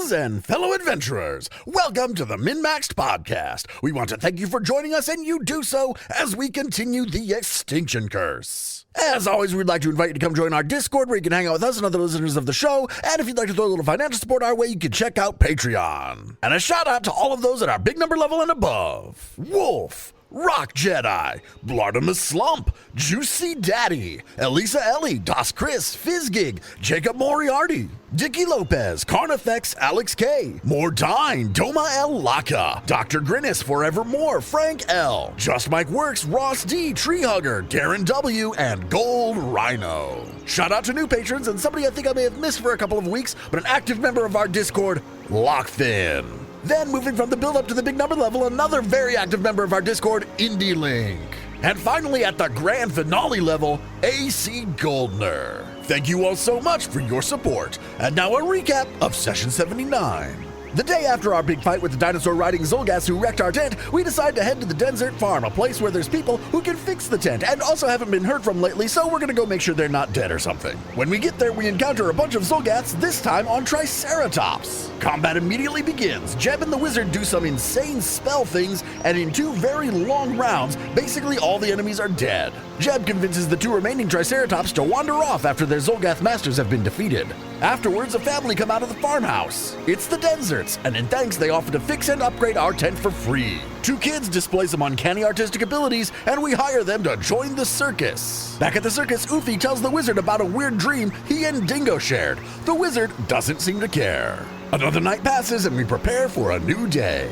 heroes and fellow adventurers. Welcome to the MNmaxed podcast. We want to thank you for joining us, and you do so as we continue the Extinction curse. As always, we'd like to invite you to come join our Discord where you can hang out with us and other listeners of the show. And if you'd like to throw a little financial support our way, you can check out Patreon. And a shout out to all of those at our big number level and above. Wolf, Rock Jedi, Blartimus Slump, Juicy Daddy, Elisa Ellie, Das Chris, Fizzgig, Jacob Moriarty, Dicky Lopez, Carnifex, Alex K, Mordine, Doma L. Laka, Dr. Grinnis, Forevermore, Frank L, Just Mike Works, Ross D, Tree Hugger, Darren W, and Gold Rhino. Shout out to new patrons and somebody I think I may have missed for a couple of weeks, but an active member of our Discord, Lockfin. Then, moving from the build-up to the big number level, another very active member of our Discord, Indie Link. And finally, at the grand finale level, AC Goldner. Thank you all so much for your support. And now a recap of Session 79. The day after our big fight with the dinosaur-riding Zolgas who wrecked our tent, we decide to head to the Desert Farm, a place where there's people who can fix the tent and also haven't been heard from lately, so we're gonna go make sure they're not dead or something. When we get there, we encounter a bunch of Zolgats, this time on Triceratops. Combat immediately begins. Jeb and the Wizard do some insane spell things, and in 2 very long rounds, basically all the enemies are dead. Jeb convinces the 2 remaining Triceratops to wander off after their Zolgath masters have been defeated. Afterwards, a family come out of the farmhouse. It's the Denzerts, and in thanks, they offer to fix and upgrade our tent for free. 2 kids display some uncanny artistic abilities, and we hire them to join the circus. Back at the circus, Oofy tells the Wizard about a weird dream he and Dingo shared. The Wizard doesn't seem to care. Another night passes, and we prepare for a new day.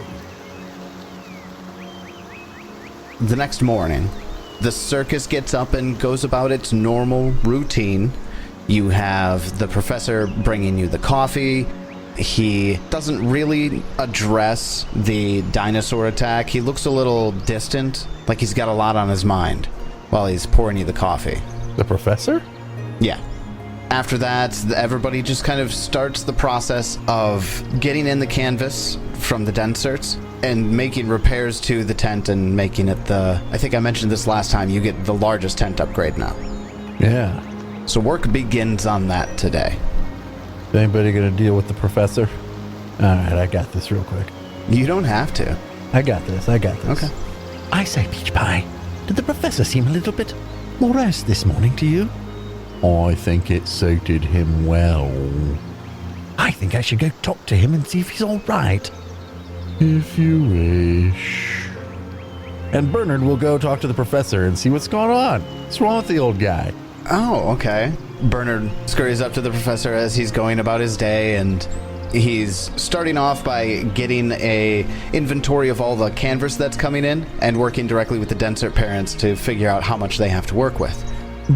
The next morning, the circus gets up and goes about its normal routine. You have the professor bringing you the coffee. He doesn't really address the dinosaur attack. He looks a little distant, like he's got a lot on his mind while he's pouring you the coffee. The professor? Yeah. After that, everybody just kind of starts the process of getting in the canvas from the Denzerts and making repairs to the tent and making it I think I mentioned this last time, you get the largest tent upgrade now. Yeah. So work begins on that today. Is anybody going to deal with the professor? Alright, I got this real quick. You don't have to. I got this. Okay. I say, Peach Pie, did the professor seem a little bit morose this morning to you? I think it suited him well. I think I should go talk to him and see if he's all right. If you wish. And Bernard will go talk to the professor and see what's going on. What's wrong with the old guy? Oh, okay. Bernard scurries up to the professor as he's going about his day, and he's starting off by getting a inventory of all the canvas that's coming in and working directly with the Denzert parents to figure out how much they have to work with.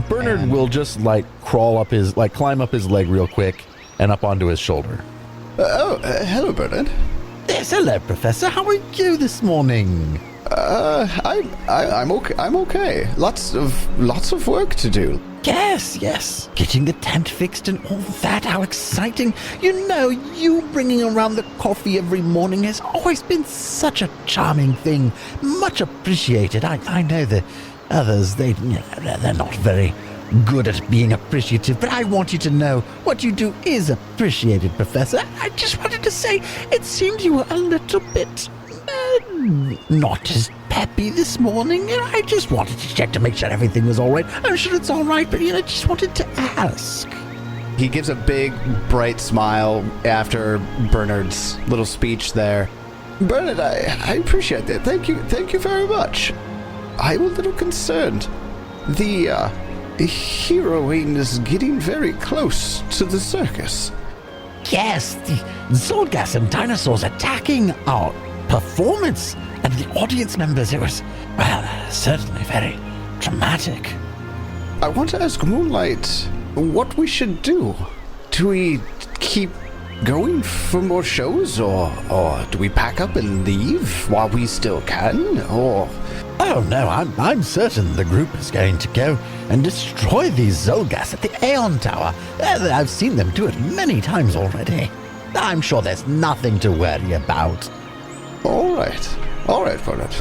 Bernard will just climb up his leg real quick and up onto his shoulder. Hello, Bernard. Yes, hello, Professor. How are you this morning? I'm okay. I'm okay. Lots of work to do. Yes. Getting the tent fixed and all that. How exciting. You know, you bringing around the coffee every morning has always been such a charming thing. Much appreciated. I know the others, they're not very good at being appreciative, but I want you to know what you do is appreciated, Professor. I just wanted to say, it seemed you were a little bit not as peppy this morning. I just wanted to check to make sure everything was all right. I'm sure it's all right, but just wanted to ask. He gives a big, bright smile after Bernard's little speech there. Bernard, I appreciate that. Thank you very much. I'm a little concerned. The heroine is getting very close to the circus. Yes, the Zolgas and dinosaurs attacking our performance and the audience members. It was, certainly very dramatic. I want to ask Moonlight what we should do. Do we keep going for more shows, or do we pack up and leave while we still can, or... Oh no, I'm certain the group is going to go and destroy these Zolgas at the Aeon Tower. I've seen them do it many times already. I'm sure there's nothing to worry about. All right, Bernard.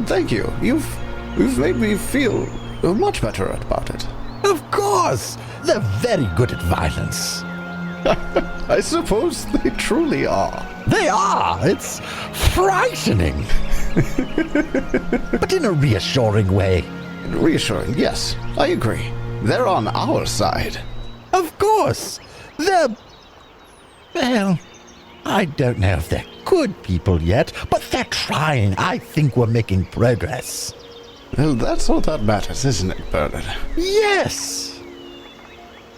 Thank you. You've made me feel much better about it. Of course, they're very good at violence. I suppose they truly are. They are. It's frightening. But in a reassuring way. Reassuring, yes, I agree. They're on our side. Of course. They're... Well, I don't know if they're good people yet, but they're trying. I think we're making progress. Well, that's all that matters, isn't it, Bernard? Yes.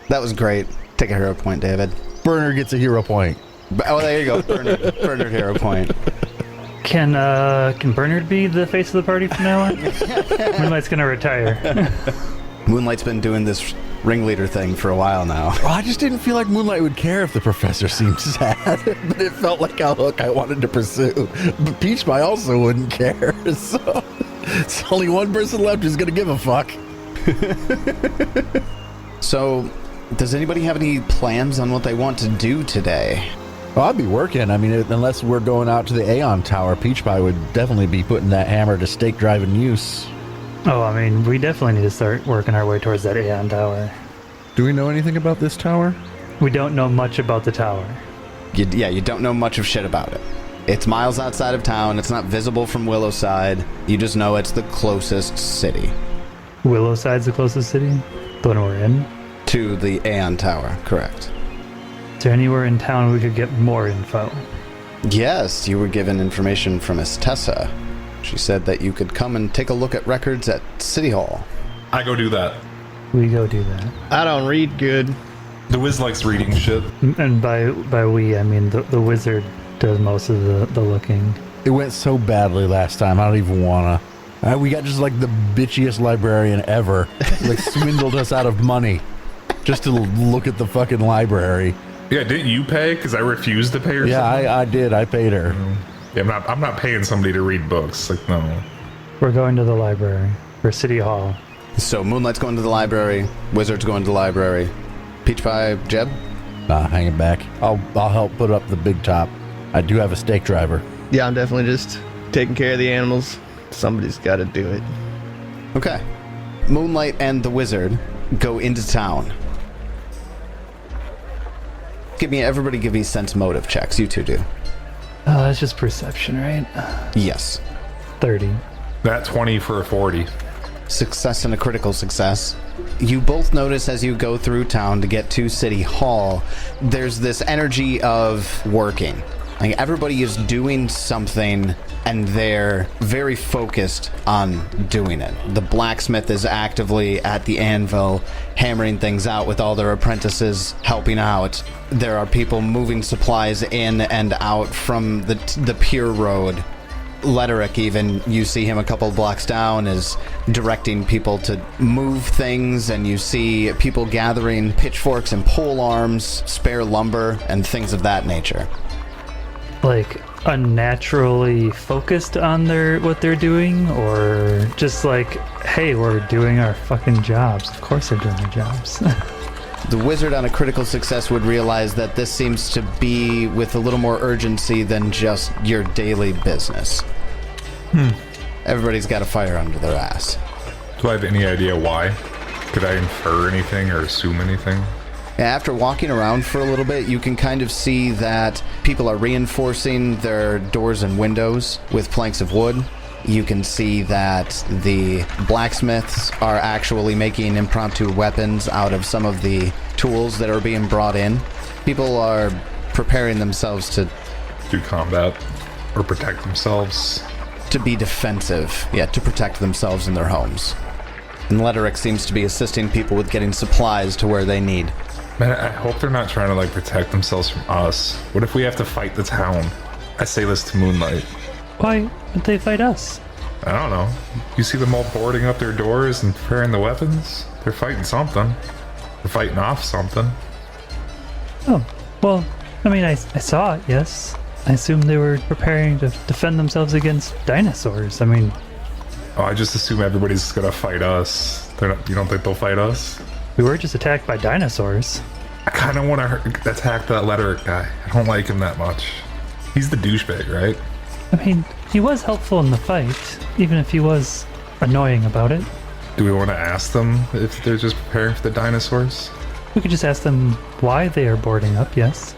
That was great. Take a hero point, David. Bernard gets a hero point. Oh, there you go. Bernard hero point. Can Bernard be the face of the party from now on? Moonlight's gonna retire. Moonlight's been doing this ringleader thing for a while now. Well, I just didn't feel like Moonlight would care if the professor seemed sad, but it felt like a hook I wanted to pursue. But Peach Pie also wouldn't care, so it's only one person left who's gonna give a fuck. So, does anybody have any plans on what they want to do today? Well, I'd be working. I mean, unless we're going out to the Aeon Tower, Peach Pie would definitely be putting that hammer to stake drive in use. Oh, I mean, we definitely need to start working our way towards that Aeon Tower. Do we know anything about this tower? We don't know much about the tower. You don't know much of shit about it. It's miles outside of town. It's not visible from Willowside. You just know it's the closest city. Willowside's the closest city? The one we're in? To the Aeon Tower, correct. Is there anywhere in town we could get more info? Yes, you were given information from Miss Tessa. She said that you could come and take a look at records at City Hall. I go do that. We go do that. I don't read good. The Wiz likes reading shit. And by we, I mean the wizard does most of the looking. It went so badly last time, I don't even wanna. We got just like the bitchiest librarian ever. Like swindled us out of money just to look at the fucking library. Yeah, didn't you pay? Because I refused to pay or Yeah, something? I did. I paid her. Yeah, I'm not paying somebody to read books. Like, no. We're going to the library, or City Hall. So Moonlight's going to the library, Wizard's going to the library. Peach Pie, Jeb? Nah, hang it back. I'll help put up the big top. I do have a stake driver. Yeah, I'm definitely just taking care of the animals. Somebody's got to do it. Okay. Moonlight and the Wizard go into town. Everybody give me sense motive checks. You two do. Oh, that's just perception, right? Yes. 30. That 20 for a 40. Success and a critical success. You both notice as you go through town to get to City Hall, there's this energy of working. Like everybody is doing something and they're very focused on doing it. The blacksmith is actively at the anvil, hammering things out with all their apprentices helping out. There are people moving supplies in and out from the pier road. Letterick, even, you see him a couple blocks down, is directing people to move things, and you see people gathering pitchforks and pole arms, spare lumber, and things of that nature. Like unnaturally focused on what they're doing, or just like, hey, we're doing our fucking jobs. Of course they're doing their jobs. The Wizard on a critical success would realize that this seems to be with a little more urgency than just your daily business. Everybody's got a fire under their ass. Do I have any idea why? Could I infer anything or assume anything? After walking around for a little bit, you can kind of see that people are reinforcing their doors and windows with planks of wood. You can see that the blacksmiths are actually making impromptu weapons out of some of the tools that are being brought in. People are preparing themselves to Do combat or protect themselves? be defensive, to protect themselves and their homes. And Letterick seems to be assisting people with getting supplies to where they need. Man, I hope they're not trying to protect themselves from us. What if we have to fight the town? I say this to Moonlight. Why would they fight us? I don't know. You see them all boarding up their doors and preparing the weapons? They're fighting something. They're fighting off something. Oh, well, I mean, I saw it, yes. I assumed they were preparing to defend themselves against dinosaurs. I mean... Oh, I just assume everybody's gonna fight us. You don't think they'll fight us? We were just attacked by dinosaurs. I kind of want to attack that Letterick guy. I don't like him that much. He's the douchebag, right? I mean, he was helpful in the fight, even if he was annoying about it. Do we want to ask them if they're just preparing for the dinosaurs? We could just ask them why they are boarding up, yes.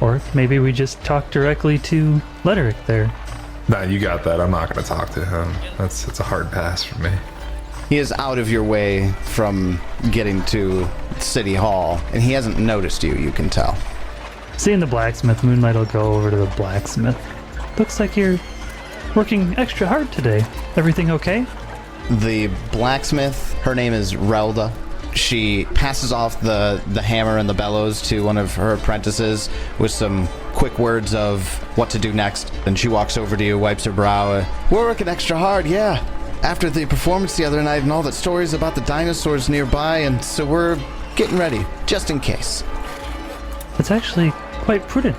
Or maybe we just talk directly to Letterick there. Nah, you got that. I'm not going to talk to him. It's a hard pass for me. He is out of your way from getting to City Hall, and he hasn't noticed you, you can tell. Seeing the blacksmith, Moonlight will go over to the blacksmith. Looks like you're working extra hard today. Everything okay? The blacksmith, her name is Relda. She passes off the hammer and the bellows to one of her apprentices with some quick words of what to do next. Then she walks over to you, wipes her brow. We're working extra hard, yeah. After the performance the other night and all that stories about the dinosaurs nearby, and so we're getting ready, just in case. It's actually quite prudent.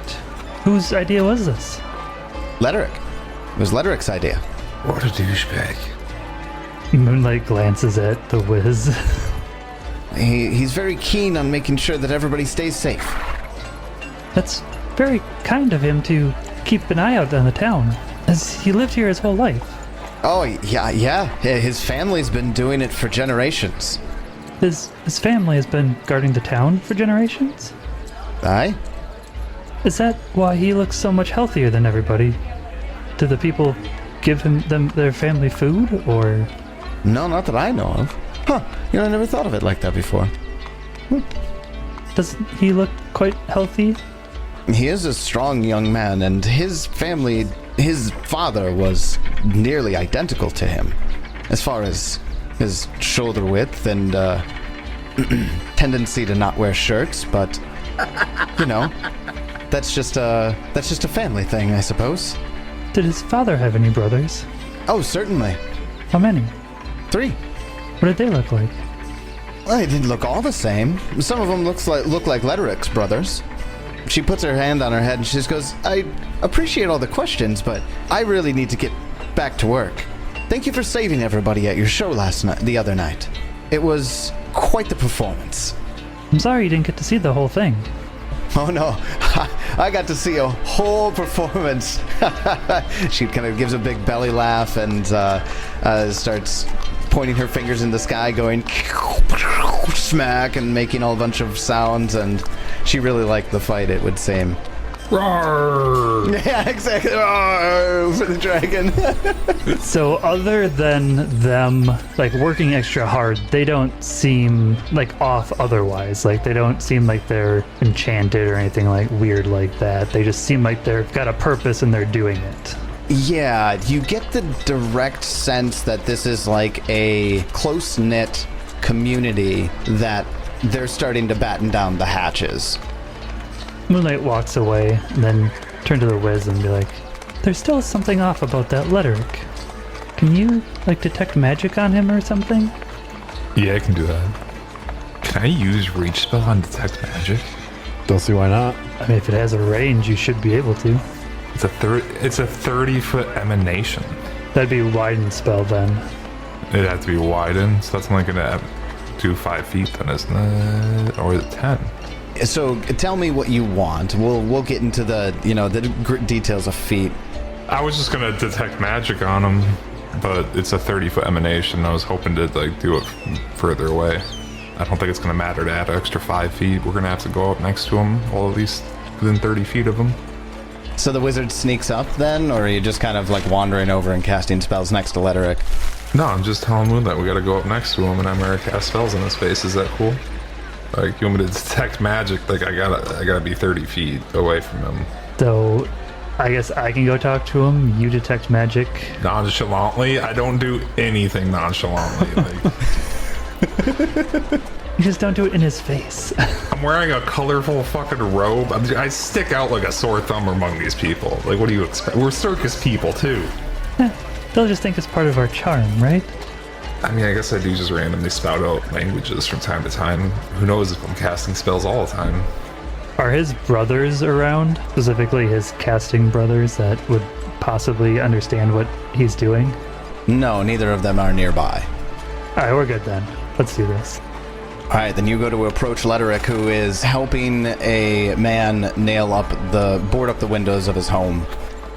Whose idea was this? Letterick. It was Letterick's idea. What a douchebag. Moonlight glances at the Wiz. He's very keen on making sure that everybody stays safe. That's very kind of him to keep an eye out on the town, as he lived here his whole life. Oh, yeah. His family's been doing it for generations. His family has been guarding the town for generations? Aye? Is that why he looks so much healthier than everybody? Do the people give them their family food, or...? No, not that I know of. Huh, I never thought of it like that before. Doesn't he look quite healthy? He is a strong young man, and his family, his father was nearly identical to him. As far as his shoulder width and tendency to not wear shirts, but, that's just a family thing, I suppose. Did his father have any brothers? Oh, certainly. How many? 3. What did they look like? Well, they didn't look all the same. Some of them look like Letterick's brothers. She puts her hand on her head and she just goes, I appreciate all the questions, but I really need to get back to work. Thank you for saving everybody at your show the other night. It was quite the performance. I'm sorry you didn't get to see the whole thing. Oh no, I got to see a whole performance. She kind of gives a big belly laugh and starts pointing her fingers in the sky, going smack and making a bunch of sounds, and she really liked the fight, it would seem. Roar! Yeah, exactly. Roar for the dragon. So other than them working extra hard, they don't seem off otherwise. They don't seem like they're enchanted or anything weird like that. They just seem like they've got a purpose and they're doing it. Yeah, you get the direct sense that this is a close-knit community that they're starting to batten down the hatches. Moonlight walks away and then turn to the Wiz and be like, there's still something off about that Letterick. Can you detect magic on him or something? Yeah, I can do that. Can I use reach spell on detect magic? Don't see why not. I mean, if it has a range, you should be able to. It's a 30-foot emanation. That'd be widen spell then. It'd have to be widened, so that's only gonna do 5 feet then, isn't it? Or is it 10? So tell me what you want. We'll get into the details of feet. I was just gonna detect magic on him, but it's a 30-foot emanation. I was hoping to do it further away. I don't think it's gonna matter to add an extra 5 feet. We're gonna have to go up next to him, or at least within 30 feet of him. So the wizard sneaks up then, or are you just kind of wandering over and casting spells next to Letterick? No, I'm just telling Moonlight we gotta go up next to him, and I'm gonna cast spells in his face. Is that cool? You want me to detect magic? I gotta be 30 feet away from him. So, I guess I can go talk to him. You detect magic. Nonchalantly? I don't do anything nonchalantly. You just don't do it in his face. I'm wearing a colorful fucking robe. I stick out like a sore thumb among these people. What do you expect? We're circus people too. They'll just think it's part of our charm, right? I mean, I guess I do just randomly spout out languages from time to time. Who knows if I'm casting spells all the time. Are his brothers around? Specifically his casting brothers that would possibly understand what he's doing? No, neither of them are nearby. Alright, we're good then. Let's do this. Alright, then you go to approach Letterick, who is helping a man board up the windows of his home.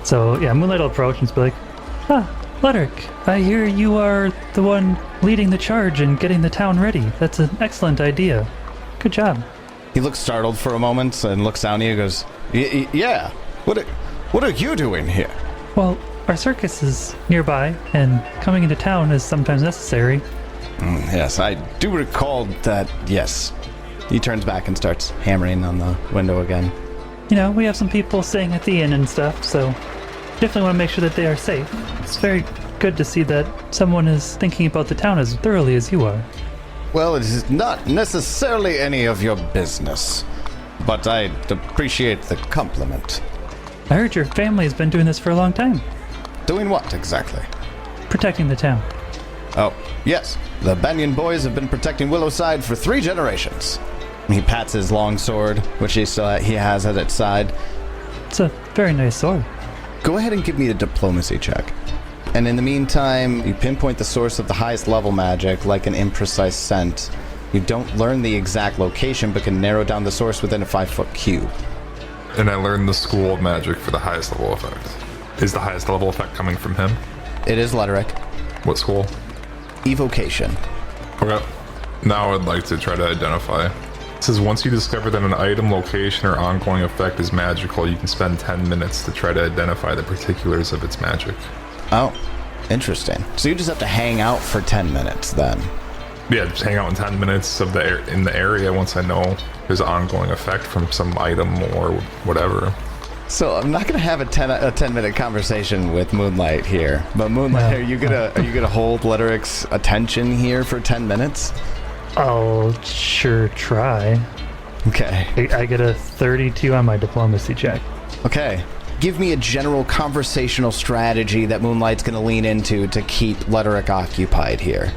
So, yeah, Moonlight will approach and be like, Letterick, I hear you are the one leading the charge and getting the town ready. That's an excellent idea. Good job. He looks startled for a moment and looks down at you and goes, yeah, what are you doing here? Well, our circus is nearby, and coming into town is sometimes necessary. Yes, I do recall that, yes. He turns back and starts hammering on the window again. You know, we have some people staying at the inn and stuff, so definitely want to make sure that they are safe. It's very good to see that someone is thinking about the town as thoroughly as you are. Well, it is not necessarily any of your business, but I appreciate the compliment. I heard your family has been doing this for a long time. Doing what exactly? Protecting the town. Oh, yes. The Banyan boys have been protecting Willowside for 3 generations. He pats his long sword, which he has at its side. It's a very nice sword. Go ahead and give me a diplomacy check. And in the meantime, you pinpoint the source of the highest level magic like an imprecise scent. You don't learn the exact location, but can narrow down the source within a 5-foot cube. And I learned the school of magic for the highest level effect. Is the highest level effect coming from him? It is Letteric. What school? Evocation. Okay. Now I'd like to try to identify. It says once you discover that an item, location, or ongoing effect is magical, you can spend 10 minutes to try to identify the particulars of its magic. Oh, interesting. So you just have to hang out for 10 minutes then. Yeah, just hang out in 10 minutes in the area once I know there's an ongoing effect from some item or whatever. So I'm not gonna have a 10-minute conversation with Moonlight here, but Moonlight, No. are you gonna hold Letteric's attention here for 10 minutes? I'll sure try. Okay. I get a 32 on my diplomacy check. Okay. Give me a general conversational strategy that Moonlight's gonna lean into to keep Letteric occupied here.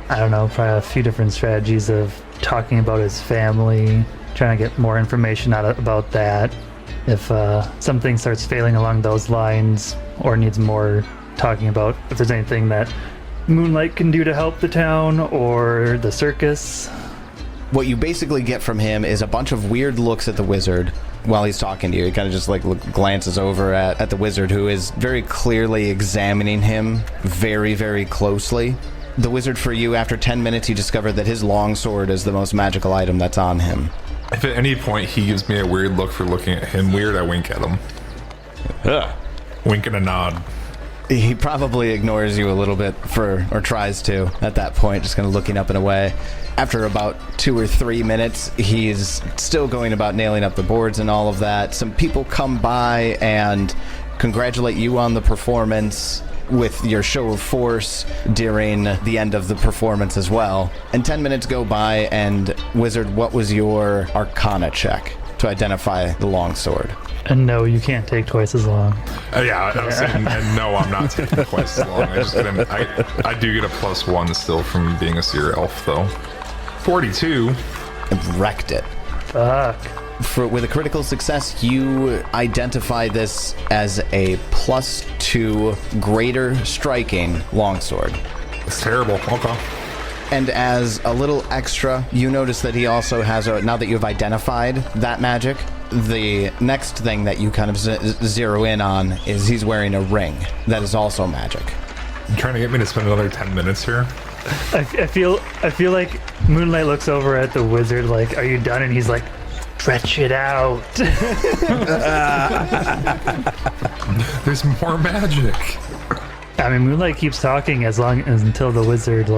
I don't know, probably a few different strategies of talking about his family, trying to get more information about that. If something starts failing along those lines or needs more talking about, if there's anything that Moonlight can do to help the town or the circus. What you basically get from him is a bunch of weird looks at the wizard while he's talking to you. He kind of just glances over at the wizard, who is very clearly examining him very, very closely. The wizard, for you, after 10 minutes, you discover that his longsword is the most magical item that's on him. If at any point he gives me a weird look for looking at him weird, I wink at him. Wink and a nod. He probably ignores you a little bit or tries to at that point, just kind of looking up and away. After about 2 or 3 minutes, he's still going about nailing up the boards and all of that. Some people come by and congratulate you on the performance with your show of force during the end of the performance as well. And 10 minutes go by, and Wizard, what was your Arcana check to identify the longsword? And no, you can't take twice as long. Yeah, I was saying, and no, I'm not taking twice as long. I do get a +1 still from being a seer elf, though. 42. Wrecked it. Fuck. With a critical success, you identify this as a +2 greater striking longsword. It's terrible. Okay. And as a little extra, you notice that he also has now that you've identified that magic, the next thing that you kind of zero in on is he's wearing a ring that is also magic. You trying to get me to spend another 10 minutes here? I feel like Moonlight looks over at the wizard like, are you done? And he's like, stretch it out. There's more magic. I mean, Moonlight keeps talking until the wizard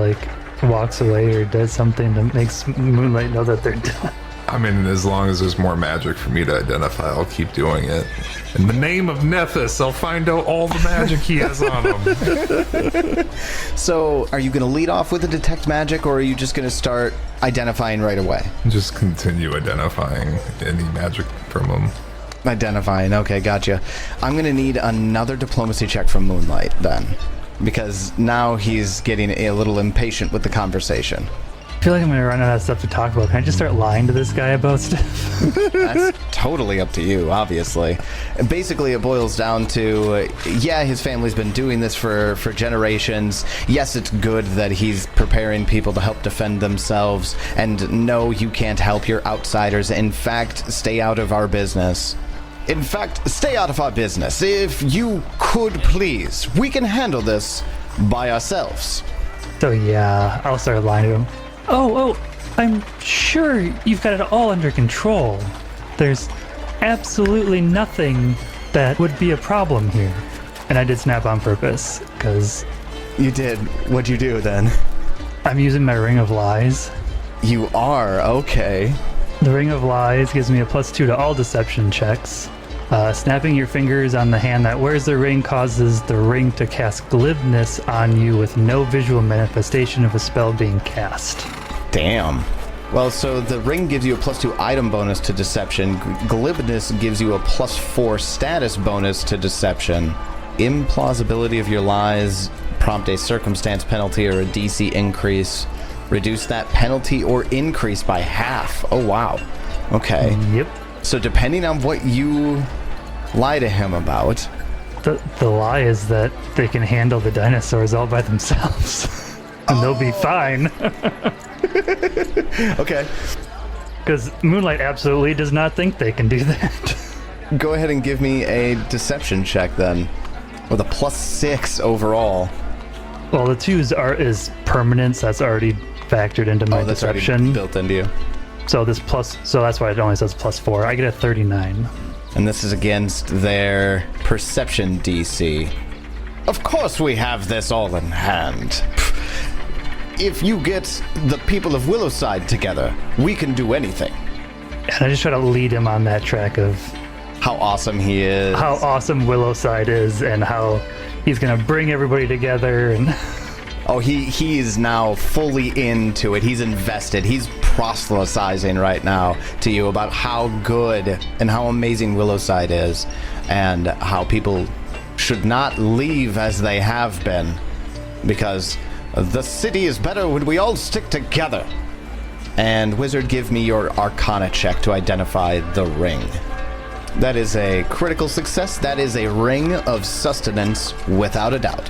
walks away or does something that makes Moonlight know that they're done. I mean, as long as there's more magic for me to identify, I'll keep doing it. In the name of Nethys, I'll find out all the magic he has on him. So, are you going to lead off with a detect magic, or are you just going to start identifying right away? Just continue identifying any magic from him. Identifying, okay, gotcha. I'm going to need another diplomacy check from Moonlight, then. Because now he's getting a little impatient with the conversation. I feel like I'm going to run out of stuff to talk about. Can I just start lying to this guy about stuff? That's totally up to you, obviously. Basically, it boils down to, yeah, his family's been doing this for generations. Yes, it's good that he's preparing people to help defend themselves. And no, you can't help your outsiders. In fact, stay out of our business. In fact, stay out of our business. If you could, please. We can handle this by ourselves. So yeah, I'll start lying to him. Oh, I'm sure you've got it all under control. There's absolutely nothing that would be a problem here. And I did snap on purpose, because You did. What'd you do then? I'm using my Ring of Lies. You are? Okay. The Ring of Lies gives me a +2 to all deception checks. Snapping your fingers on the hand that wears the ring causes the ring to cast glibness on you with no visual manifestation of a spell being cast. Damn. Well, so the ring gives you a +2 item bonus to deception. Glibness gives you a +4 status bonus to deception. Implausibility of your lies prompt a circumstance penalty or a DC increase. Reduce that penalty or increase by half. Oh, wow. Okay. Yep. So depending on what you lie to him about... The lie is that they can handle the dinosaurs all by themselves. And they'll be fine. Okay. Because Moonlight absolutely does not think they can do that. Go ahead and give me a deception check then. With a +6 overall. Well, the 2s is permanence. That's already factored into my That's deception. already built into you. So that's why it only says +4. I get a 39. And this is against their perception DC. Of course we have this all in hand. If you get the people of Willowside together, we can do anything. And I just try to lead him on that track of How awesome he is. how awesome Willowside is and how he's going to bring everybody together. And Oh, he is now fully into it. He's invested. He's proselytizing right now to you about how good and how amazing Willowside is and how people should not leave as they have been because the city is better when we all stick together. And Wizard, give me your Arcana check to identify the ring. That is a critical success. That is a ring of sustenance without a doubt.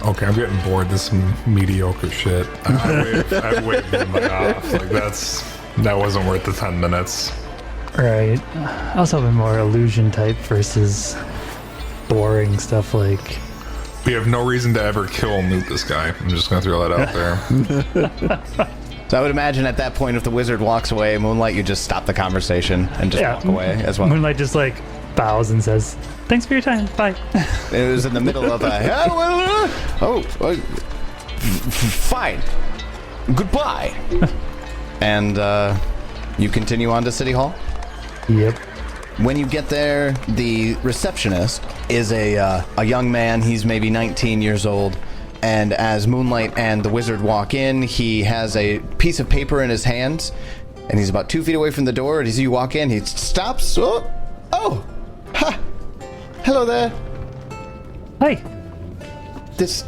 Okay, I'm getting bored. This mediocre shit. I waved Moonlight off. Like that wasn't worth the 10 minutes. right. I was hoping more illusion type versus boring stuff like. We have no reason to ever kill and loot this guy. I'm just gonna throw that out there. So I would imagine at that point, if the wizard walks away, Moonlight, you just stop the conversation and just walk away as well. Moonlight just like bows and says, "Thanks for your time. Bye." It was in the middle of a fine, goodbye, and you continue on to City Hall. Yep. When you get there, the receptionist is a young man. He's maybe 19 years old. And as Moonlight and the wizard walk in, he has a piece of paper in his hands. And he's about 2 feet away from the door. And as you walk in, he stops. Oh! Ha! Hello there. Hi. This...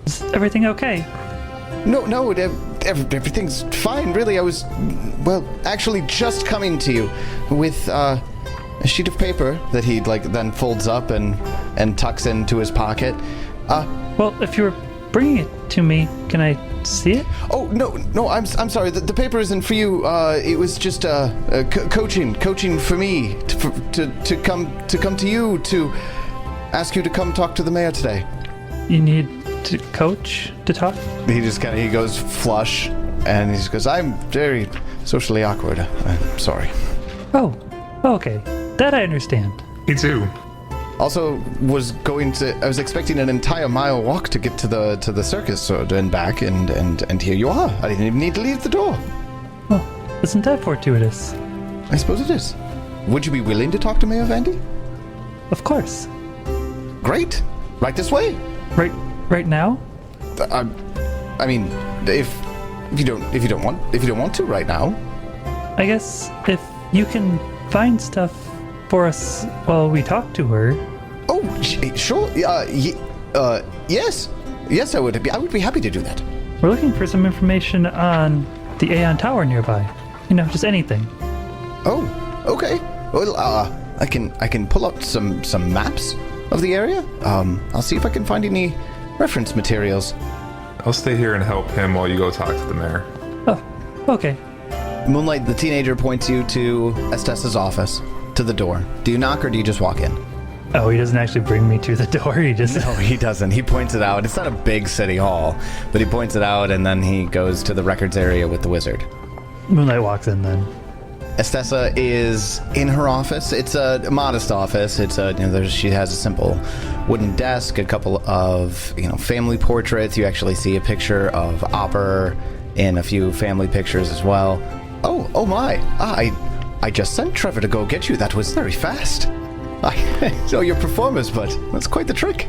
Is everything okay? No, everything's fine, really. I was, well, actually just coming to you with a sheet of paper that he then folds up and tucks into his pocket. Well, if you were bringing it to me, can I see it? Oh, no, I'm sorry. The paper isn't for you. It was just coaching for me to come to you to ask you to come talk to the mayor today. You need to coach to talk? He just he goes flush, and he just goes, I'm very socially awkward. I'm sorry. Oh, okay. That I understand. Me too. Also, I was expecting an entire mile walk to get to the circus and back, and here you are. I didn't even need to leave the door. Oh, isn't that fortuitous? I suppose it is. Would you be willing to talk to Mayor Vandy? Of course. Great. Right this way. Right now? I mean, if you don't want to right now. I guess if you can find stuff for us while we talk to her. Oh, sure. Yes. Yes, I would be happy to do that. We're looking for some information on the Aeon Tower nearby. Just anything. Oh, okay. Well, I can pull up some maps of the area. I'll see if I can find any reference materials. I'll stay here and help him while you go talk to the mayor. Oh, okay. Moonlight, the teenager, points you to Estessa's office, to the door. Do you knock or do you just walk in? Oh, he doesn't actually bring me to the door. He just No, he doesn't. He points it out. It's not a big city hall, but he points it out, and then he goes to the records area with the wizard. Moonlight walks in then. Estessa is in her office. It's a modest office. She has a simple wooden desk, a couple of family portraits. You actually see a picture of Opper in a few family pictures as well. Oh my! I just sent Trevor to go get you. That was very fast. I know your performance, but that's quite the trick.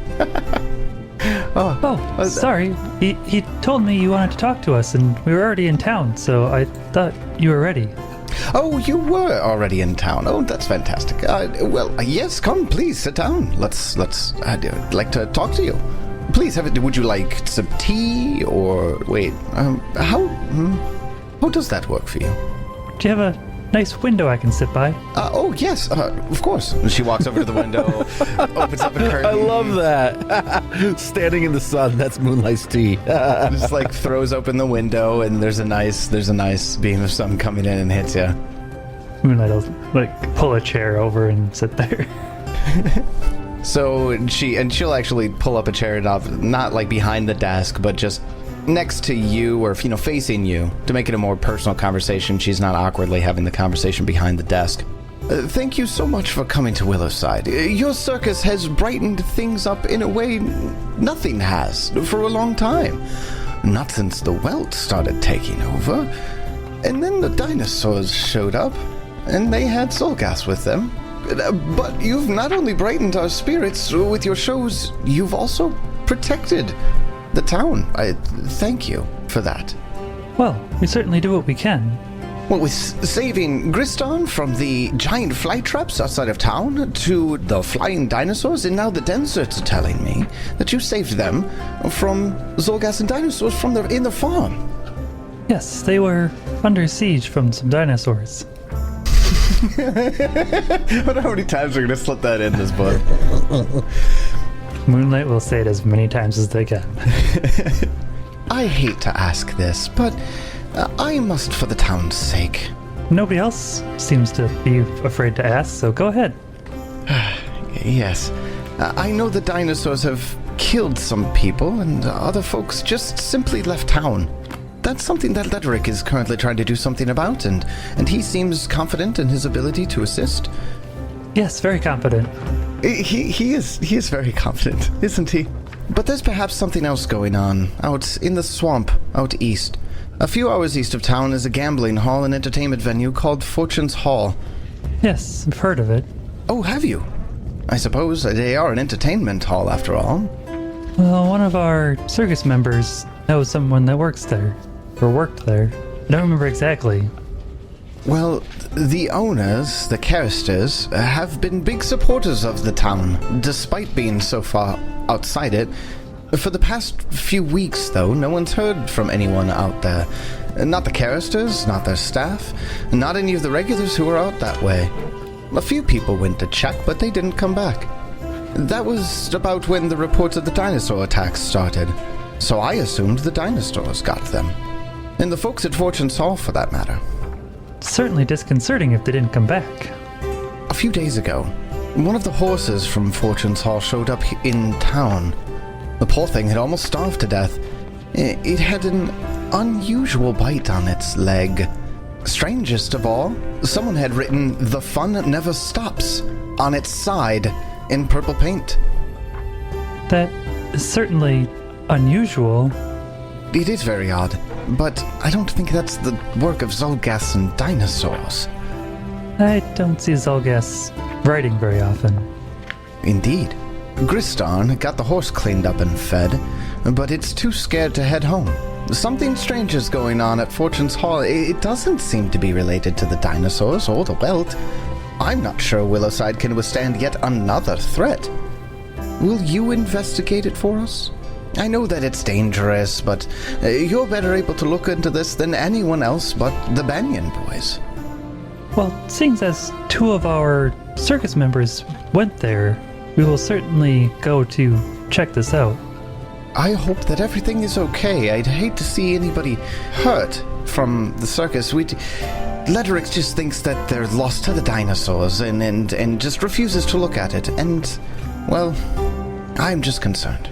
Sorry. He told me you wanted to talk to us, and we were already in town, so I thought you were ready. Oh, you were already in town. Oh, that's fantastic. Yes, come, please, sit down. I'd like to talk to you. Please, would you like some tea, or, wait, how does that work for you? Do you have a nice window I can sit by? Oh, yes, of course. She walks over to the window, opens up a curtain. I love that. Standing in the sun, that's Moonlight's tea. Just throws open the window, and there's a nice beam of sun coming in and hits you. Moonlight will pull a chair over and sit there. So she'll actually pull up a chair, not behind the desk, but just next to you, or facing you, to make it a more personal conversation. She's not awkwardly having the conversation behind the desk. Thank you so much for coming to Willowside. Your circus has brightened things up in a way nothing has for a long time. Not since the Welt started taking over. And then the dinosaurs showed up, and they had Zolgas with them. But you've not only brightened our spirits with your shows, you've also protected the town. I thank you for that. Well, we certainly do what we can. Well, with saving Griston from the giant fly traps outside of town to the flying dinosaurs, and now the Denserts are telling me that you saved them from Zolgas and dinosaurs in the farm. Yes, they were under siege from some dinosaurs. I wonder how many times we're going to slip that in this book. Moonlight will say it as many times as they can. I hate to ask this, but I must for the town's sake. Nobody else seems to be afraid to ask, so go ahead. Yes. I know the dinosaurs have killed some people, and other folks just simply left town. That's something that Lederick is currently trying to do something about, and he seems confident in his ability to assist. Yes, very confident. He is very confident, isn't he? But there's perhaps something else going on out in the swamp out east. A few hours east of town is a gambling hall and entertainment venue called Fortune's Hall. Yes, I've heard of it. Oh, have you? I suppose they are an entertainment hall after all. Well, one of our circus members knows someone that works there, or worked there. I don't remember exactly. Well, the owners, the Caristers, have been big supporters of the town, despite being so far outside it. For the past few weeks, though, no one's heard from anyone out there. Not the Caristers, not their staff, not any of the regulars who are out that way. A few people went to check, but they didn't come back. That was about when the reports of the dinosaur attacks started, so I assumed the dinosaurs got them. And the folks at Fortune's Hall, for that matter. Certainly disconcerting if they didn't come back. A few days ago, one of the horses from Fortune's Hall showed up in town. The poor thing had almost starved to death. It had an unusual bite on its leg. Strangest of all, someone had written, "The fun never stops," on its side in purple paint. That is certainly unusual. It is very odd, but I don't think that's the work of Zolgas and dinosaurs. I don't see Zolgas writing very often. Indeed. Gristarn got the horse cleaned up and fed, but it's too scared to head home. Something strange is going on at Fortune's Hall. It doesn't seem to be related to the dinosaurs or the Welt. I'm not sure Willowside can withstand yet another threat. Will you investigate it for us? I know that it's dangerous, but you're better able to look into this than anyone else but the Banyan boys. Well, seeing as two of our circus members went there, we will certainly go to check this out. I hope that everything is okay. I'd hate to see anybody hurt from the circus. Lederick just thinks that they're lost to the dinosaurs and just refuses to look at it. And Well, I'm just concerned.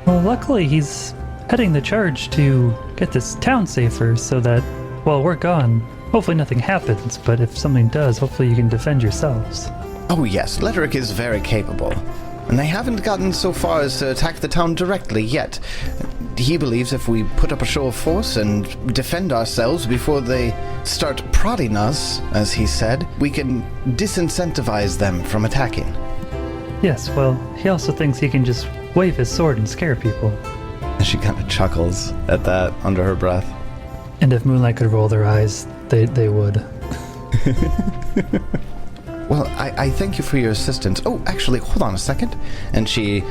Well, luckily he's heading the charge to get this town safer so that while we're gone, hopefully nothing happens, but if something does, hopefully you can defend yourselves. Oh yes, Ledric is very capable. And they haven't gotten so far as to attack the town directly yet. He believes if we put up a show of force and defend ourselves before they start prodding us, as he said, we can disincentivize them from attacking. Yes, well, he also thinks he can just wave his sword and scare people. And she kind of chuckles at that under her breath. And if Moonlight could roll their eyes, they would. Well, I thank you for your assistance. Oh, actually, hold on a second. And she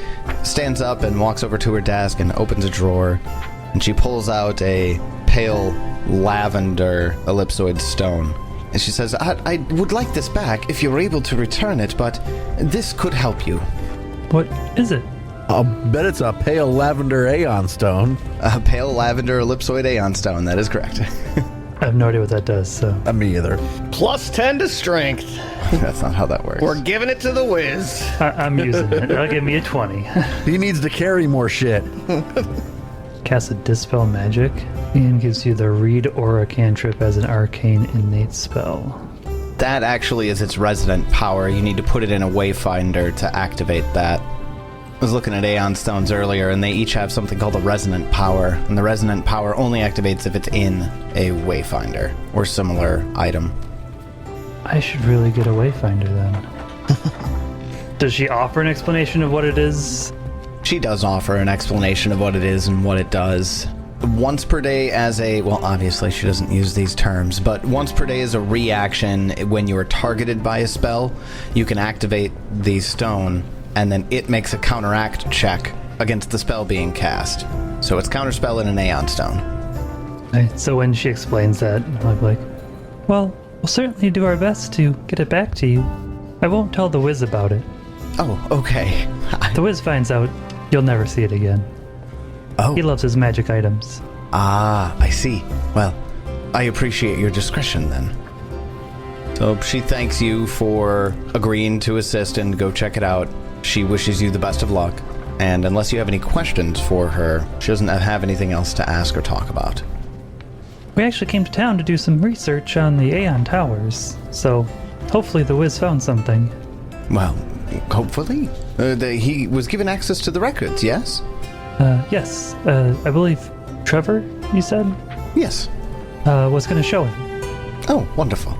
stands up and walks over to her desk and opens a drawer. And she pulls out a pale lavender ellipsoid stone. And she says, I would like this back if you're able to return it, but this could help you. What is it? I'll bet it's a pale lavender Aeon stone. A pale lavender ellipsoid aeon stone, that is correct. I have no idea what that does, so. Me either. Plus 10 to strength. That's not how that works. We're giving it to the whiz. I'm using it. That'll give me a 20. He needs to carry more shit. Cast a Dispel Magic and gives you the Read Aura cantrip as an arcane innate spell. That actually is its resident power. You need to put it in a wayfinder to activate that. I was looking at Aeon Stones earlier, and they each have something called a resonant power, and the resonant power only activates if it's in a wayfinder or similar item. I should really get a Wayfinder then. Does she offer an explanation of what it is? She does offer an explanation of what it is and what it does. Once per day as a, well, obviously she doesn't use these terms, but once per day as a reaction when you are targeted by a spell, you can activate the stone, and then it makes a counteract check against the spell being cast. So it's counterspell in an Aeon Stone. So when she explains that, I'm like, well, we'll certainly do our best to get it back to you. I won't tell the Wiz about it. Oh, okay. The Wiz finds out, you'll never see it again. Oh. He loves his magic items. Ah, I see. Well, I appreciate your discretion then. So she thanks you for agreeing to assist and go check it out. She wishes you the best of luck. And unless you have any questions for her, she doesn't have anything else to ask or talk about. We actually came to town to do some research on the Aeon Towers, so hopefully the Wiz found something. Well, hopefully. He was given access to the records, yes? Yes, I believe Trevor, you said? Yes. Was going to show him. Oh, wonderful.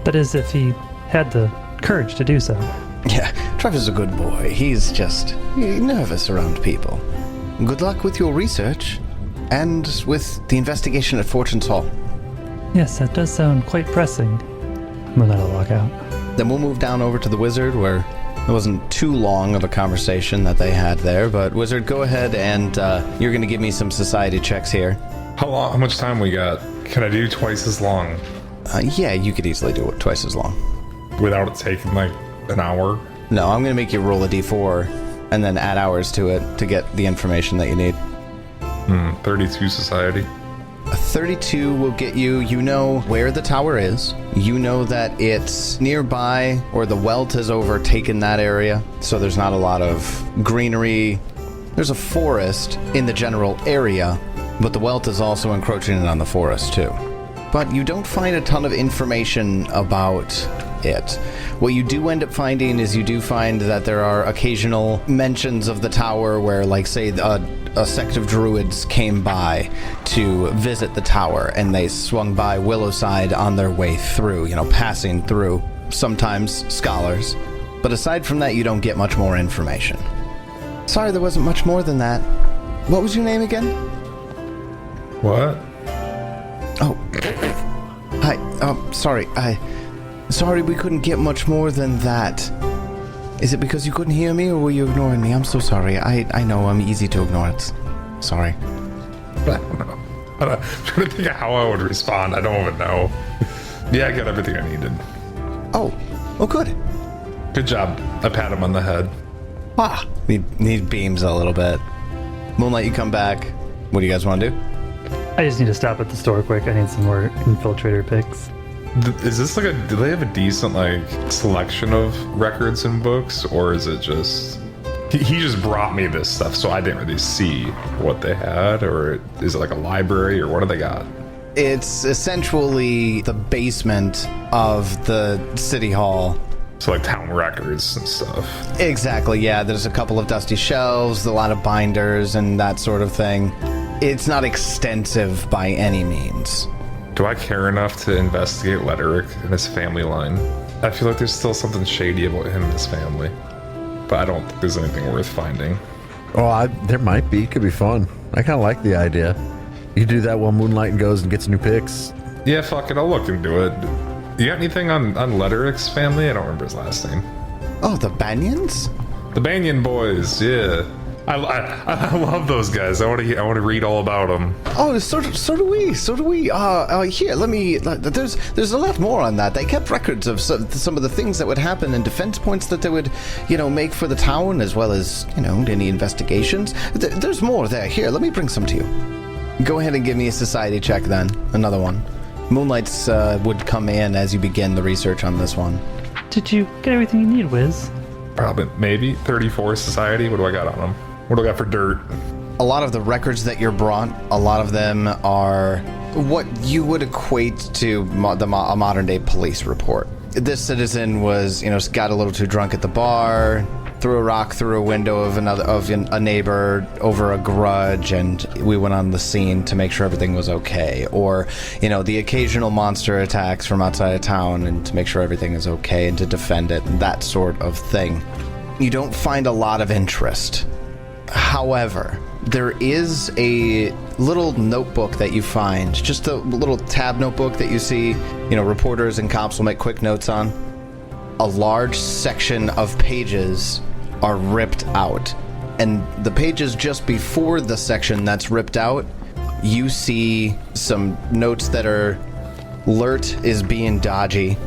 That is, if he had the courage to do so. Yeah, Trevor's a good boy. He's just nervous around people. Good luck with your research and with the investigation at Fortune's Hall. Yes, that does sound quite pressing. Moonlight will walk out. Then we'll move down over to the Wizard, where it wasn't too long of a conversation that they had there. But Wizard, go ahead and you're going to give me some society checks here. How much time we got? Can I do twice as long? Yeah, you could easily do it twice as long. Without it taking like an hour? No, I'm going to make you roll a d4 and then add hours to it to get the information that you need. 32 society. A 32 will get you, you know where the tower is. You know that it's nearby, or the Welt has overtaken that area, so there's not a lot of greenery. There's a forest in the general area, but the Welt is also encroaching in on the forest too. But you don't find a ton of information about it. What you do end up finding is you do find that there are occasional mentions of the tower where, like, say, a sect of druids came by to visit the tower, and they swung by Willowside on their way through, passing through, sometimes scholars. But aside from that, you don't get much more information. Sorry, there wasn't much more than that. What was your name again? What? Oh. Hi. Sorry. Sorry we couldn't get much more than that. Is it because you couldn't hear me, or were you ignoring me? I'm so sorry. I know I'm easy to ignore. It's sorry. I don't know. I'm trying to think of how I would respond. I don't even know. Yeah, I got everything I needed. Oh, good. Good job. I pat him on the head. Ah, need beams a little bit. Moonlight, you come back. What do you guys want to do? I just need to stop at the store quick. I need some more infiltrator picks. Is this like do they have a decent like selection of records and books, or is it just he just brought me this stuff, so I didn't really see what they had, or is it like a library, or what do they got? It's essentially the basement of the city hall. So like town records and stuff. Exactly, yeah. There's a couple of dusty shelves, a lot of binders, and that sort of thing. It's not extensive by any means. Do I care enough to investigate Letterick and his family line? I feel like there's still something shady about him and his family, but I don't think there's anything worth finding. Oh, there might be. Could be fun. I kind of like the idea. You do that while Moonlight goes and gets new picks. Yeah, fuck it, I'll look into it. You got anything on Letterick's family? I don't remember his last name. Oh, the Banyans? The Banyan boys, yeah. I love those guys. I want to read all about them. Oh, so do we. Here, let me. There's a lot more on that. They kept records of some of the things that would happen and defense points that they would, make for the town, as well as, any investigations. There's more there. Here, let me bring some to you. Go ahead and give me a society check then. Another one. Moonlight's would come in as you begin the research on this one. Did you get everything you need, Wiz? Probably, maybe 34 society. What do I got on them? What do I got for dirt? A lot of the records that you're brought, a lot of them are what you would equate to a modern day police report. This citizen was, got a little too drunk at the bar, threw a rock through a window of a neighbor over a grudge, and we went on the scene to make sure everything was okay. Or, the occasional monster attacks from outside of town, and to make sure everything is okay and to defend it, that sort of thing. You don't find a lot of interest. However, there is a little notebook that you find, just a little tab notebook that you see, reporters and cops will make quick notes on. A large section of pages are ripped out. And the pages just before the section that's ripped out, you see some notes that are, Lurt is being dodgy.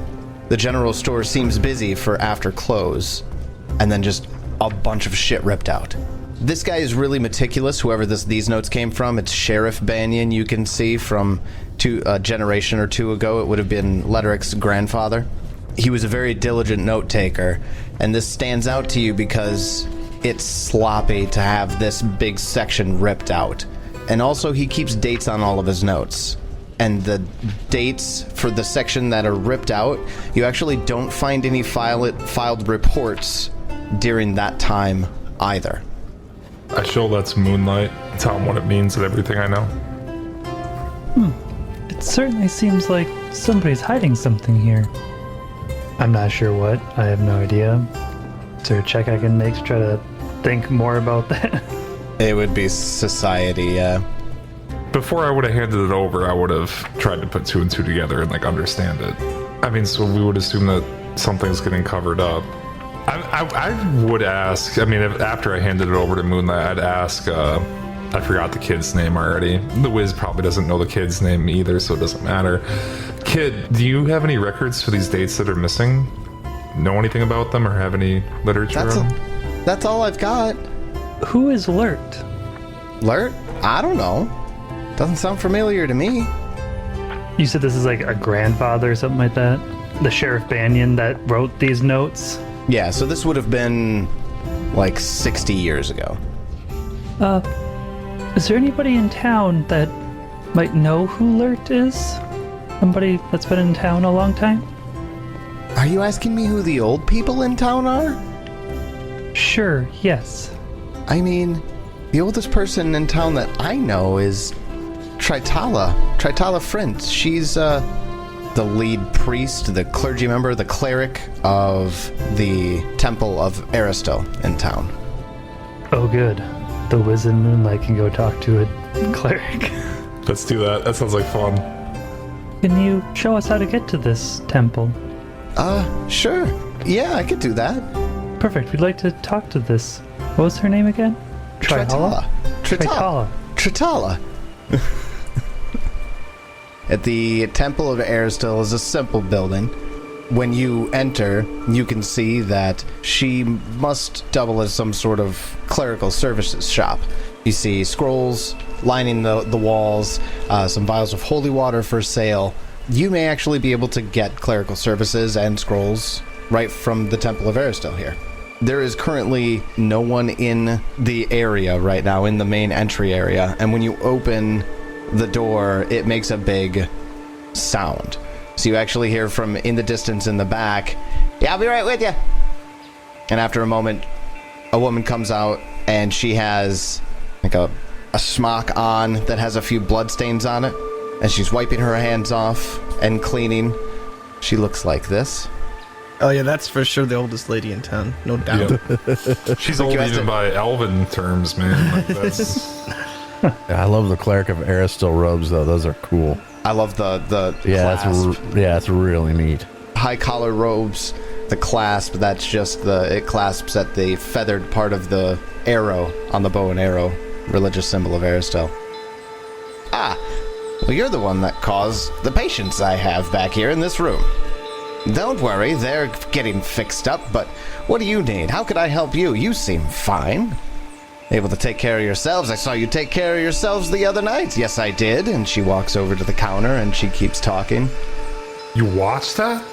The general store seems busy for after close. And then just a bunch of shit ripped out. This guy is really meticulous, whoever these notes came from. It's Sheriff Banyan, you can see from a generation or two ago. It would have been Letterick's grandfather. He was a very diligent note taker, and this stands out to you because it's sloppy to have this big section ripped out. And also, he keeps dates on all of his notes. And the dates for the section that are ripped out, you actually don't find any filed reports during that time either. I show that's Moonlight. Tell him what it means and everything I know. It certainly seems like somebody's hiding something here. I'm not sure what. I have no idea. Is there a check I can make to try to think more about that? It would be society, yeah. Before I would have handed it over, I would have tried to put two and two together and understand it. I mean, so we would assume that something's getting covered up. I would ask, after I handed it over to Moonlight, I'd ask, I forgot the kid's name already. The Wiz probably doesn't know the kid's name either, so it doesn't matter. Kid, do you have any records for these dates that are missing? Know anything about them or have any literature on them? That's all I've got. Who is Lurt? Lurt? I don't know. Doesn't sound familiar to me. You said this is like a grandfather or something like that? The Sheriff Banyan that wrote these notes? Yeah, so this would have been like 60 years ago. Is there anybody in town that might know who Lurt is? Somebody that's been in town a long time? Are you asking me who the old people in town are? Sure, yes. I mean, the oldest person in town that I know is Tritala Frint. She's the lead priest, the clergy member, the cleric of the Temple of Aristil in town. Oh, good. The Wiz and Moonlight can go talk to a cleric. Let's do that. That sounds like fun. Can you show us how to get to this temple? Sure. Yeah, I could do that. Perfect. We'd like to talk to this. What was her name again? Tritala. Tritala. At the Temple of Aristil is a simple building. When you enter, you can see that she must double as some sort of clerical services shop. You see scrolls lining the walls, some vials of holy water for sale, you may actually be able to get clerical services and scrolls right from the Temple of Aristil here. There is currently no one in the area right now, in the main entry area, and when you open the door, it makes a big sound. So you actually hear from in the distance in the back, "Yeah, I'll be right with you." And after a moment, a woman comes out, and she has like a smock on that has a few bloodstains on it, and she's wiping her hands off and cleaning. She looks like this. Oh yeah, that's for sure the oldest lady in town, no doubt. Yep. She's old even by elven terms, man. Like, that's... I love the Cleric of Aristil robes, though. Those are cool. I love the clasp. It's really neat. High collar robes, the clasp, that's just it clasps at the feathered part of the arrow on the bow and arrow, religious symbol of Aristil. Ah, well, you're the one that caused the patients I have back here in this room. Don't worry, they're getting fixed up, but what do you need? How could I help you? You seem fine. Able to take care of yourselves. I saw you take care of yourselves the other night. Yes, I did. And she walks over to the counter and she keeps talking. You watched that?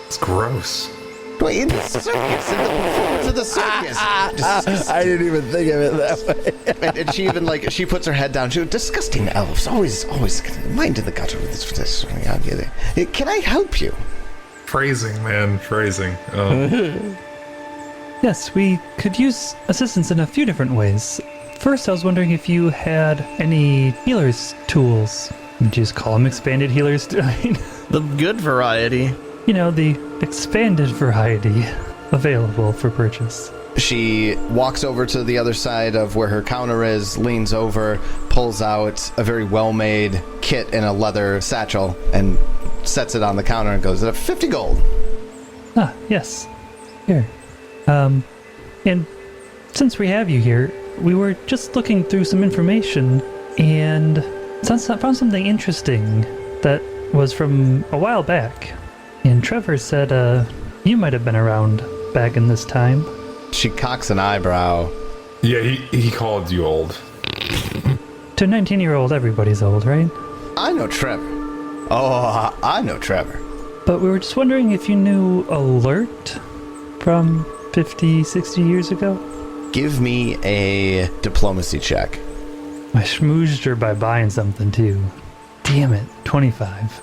It's gross. Wait, in the circus, in the performance of the circus. I didn't even think of it that way. And she even, she puts her head down. She goes, disgusting elves. Always mind in the gutter with this. Can I help you? Phrasing, man. Phrasing. Yes, we could use assistance in a few different ways. First, I was wondering if you had any healer's tools. Would you just call them expanded healer's? The good variety. You know, the expanded variety available for purchase. She walks over to the other side of where her counter is, leans over, pulls out a very well-made kit in a leather satchel, and sets it on the counter and goes, 50 gold. Ah, yes. Here. And since we have you here, we were just looking through some information and found something interesting that was from a while back. And Trevor said, you might have been around back in this time. She cocks an eyebrow. Yeah, he called you old. To a 19-year-old, everybody's old, right? I know Trevor. Oh, I know Trevor. But we were just wondering if you knew Alert from 50, 60 years ago? Give me a diplomacy check. I schmoozed her by buying something, too. Damn it, 25.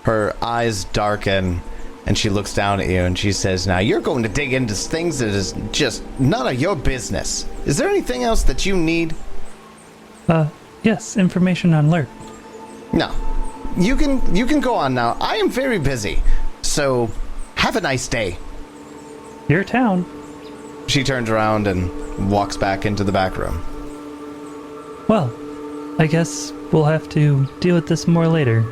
Her eyes darken, and she looks down at you, and she says, now, you're going to dig into things that is just none of your business. Is there anything else that you need? Yes, information on Alert. No. You can go on now. I am very busy, so have a nice day. Your town. She turns around and walks back into the back room. Well, I guess we'll have to deal with this more later.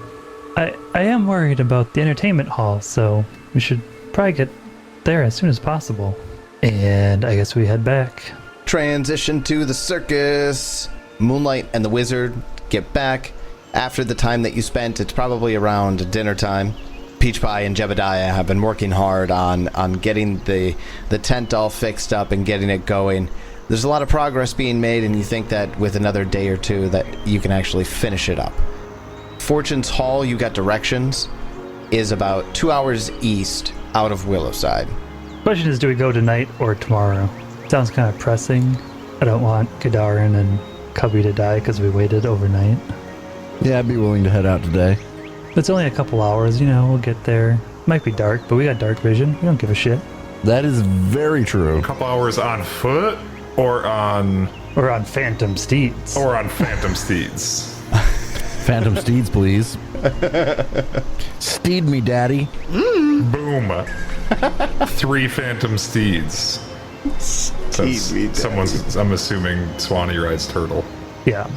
I am worried about the entertainment hall, so we should probably get there as soon as possible. And I guess we head back. Transition to the circus. Moonlight and the Wizard get back. After the time that you spent, it's probably around dinner time. Peach Pie and Jebediah have been working hard on getting the tent all fixed up and getting it going. There's a lot of progress being made, and you think that with another day or two that you can actually finish it up. Fortune's Hall, you got directions, is about 2 hours east out of Willowside. Question is, do we go tonight or tomorrow? Sounds kind of pressing. I don't want Kadarin and Cubby to die because we waited overnight. Yeah, I'd be willing to head out today. It's only a couple hours, we'll get there. Might be dark, but we got dark vision. We don't give a shit. That is very true. A couple hours on foot or on Phantom Steeds. Or on Phantom Steeds. Phantom Steeds, please. Steed me, daddy. Boom. 3 Phantom Steeds. Someone's, I'm assuming Swanee rides Turtle. Yeah.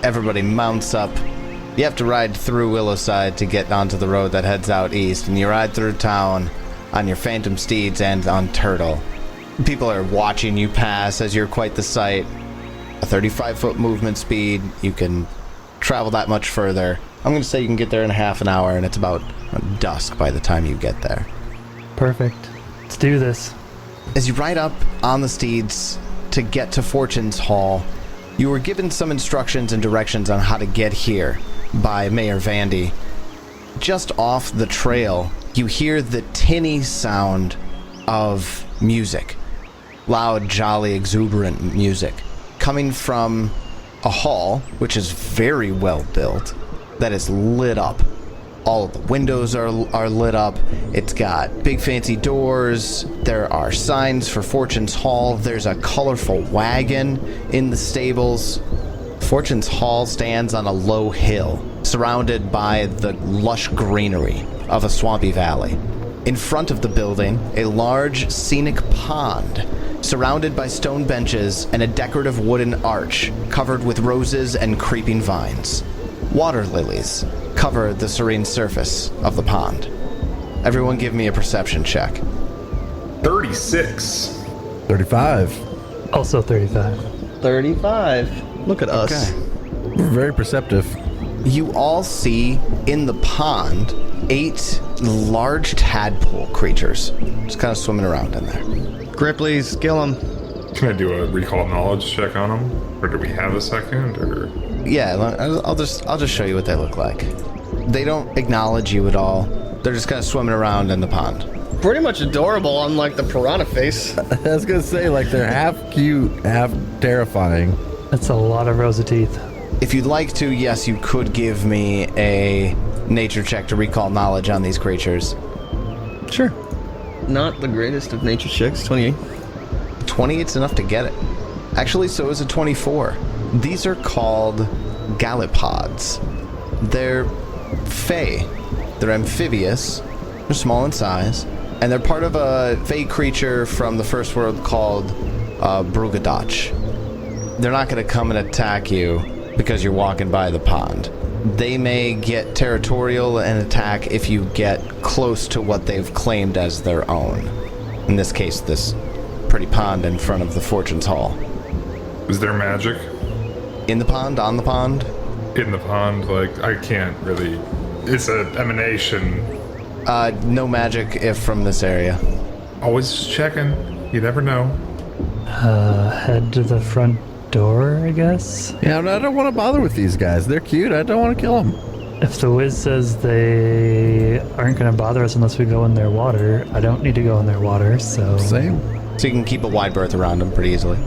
Everybody mounts up. You have to ride through Willowside to get onto the road that heads out east, and you ride through town on your Phantom Steeds and on Turtle. People are watching you pass as you're quite the sight. A 35-foot movement speed. You can travel that much further. I'm going to say you can get there in half an hour, and it's about dusk by the time you get there. Perfect. Let's do this. As you ride up on the steeds to get to Fortune's Hall, you were given some instructions and directions on how to get here. by Mayor Vandy. Just off the trail, you hear the tinny sound of music. Loud, jolly, exuberant music coming from a hall, which is very well built, that is lit up. All of the windows are lit up. It's got big fancy doors. There are signs for Fortune's Hall. There's a colorful wagon in the stables. Fortune's Hall stands on a low hill, surrounded by the lush greenery of a swampy valley. In front of the building, a large scenic pond, surrounded by stone benches and a decorative wooden arch covered with roses and creeping vines. Water lilies cover the serene surface of the pond. Everyone give me a perception check. 36. 35. Also 35. 35. Look at us. Okay. We're very perceptive. You all see in the pond 8 large tadpole creatures just kind of swimming around in there. Grippleys, kill them. Can I do a recall knowledge check on them? Or do we have a second? Or Yeah, I'll just show you what they look like. They don't acknowledge you at all. They're just kind of swimming around in the pond. Pretty much adorable, unlike the piranha face. I was gonna say, like, they're half cute, half terrifying. That's a lot of rows of teeth. If you'd like to, yes, you could give me a nature check to recall knowledge on these creatures. Sure. Not the greatest of nature checks, 28. 28's enough to get it. Actually, so is a 24. These are called gallipods. They're fey. They're amphibious. They're small in size. And they're part of a fey creature from the first world called Brugadach. They're not going to come and attack you because you're walking by the pond. They may get territorial and attack if you get close to what they've claimed as their own. In this case, this pretty pond in front of the Fortune's Hall. is there magic In the pond? On the pond? in the pond? Like, I can't really. It's an emanation. No magic if from this area. Always checking. You never know. Head to the front door, I guess. Yeah, I don't want to bother with these guys. They're cute. I don't want to kill them. If the Wiz says they aren't going to bother us unless we go in their water, I don't need to go in their water, so... Same. So you can keep a wide berth around them pretty easily.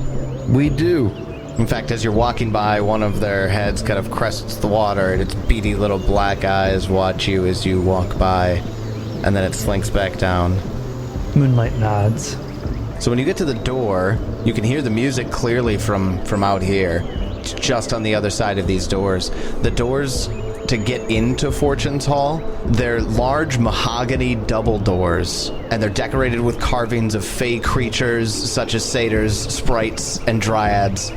We do. In fact, as you're walking by, one of their heads kind of crests the water, and its beady little black eyes watch you as you walk by, and then it slinks back down. Moonlight nods. So when you get to the door, you can hear the music clearly from out here. It's just on the other side of these doors. The doors to get into Fortune's Hall, they're large mahogany double doors, and they're decorated with carvings of fey creatures such as satyrs, sprites, and dryads.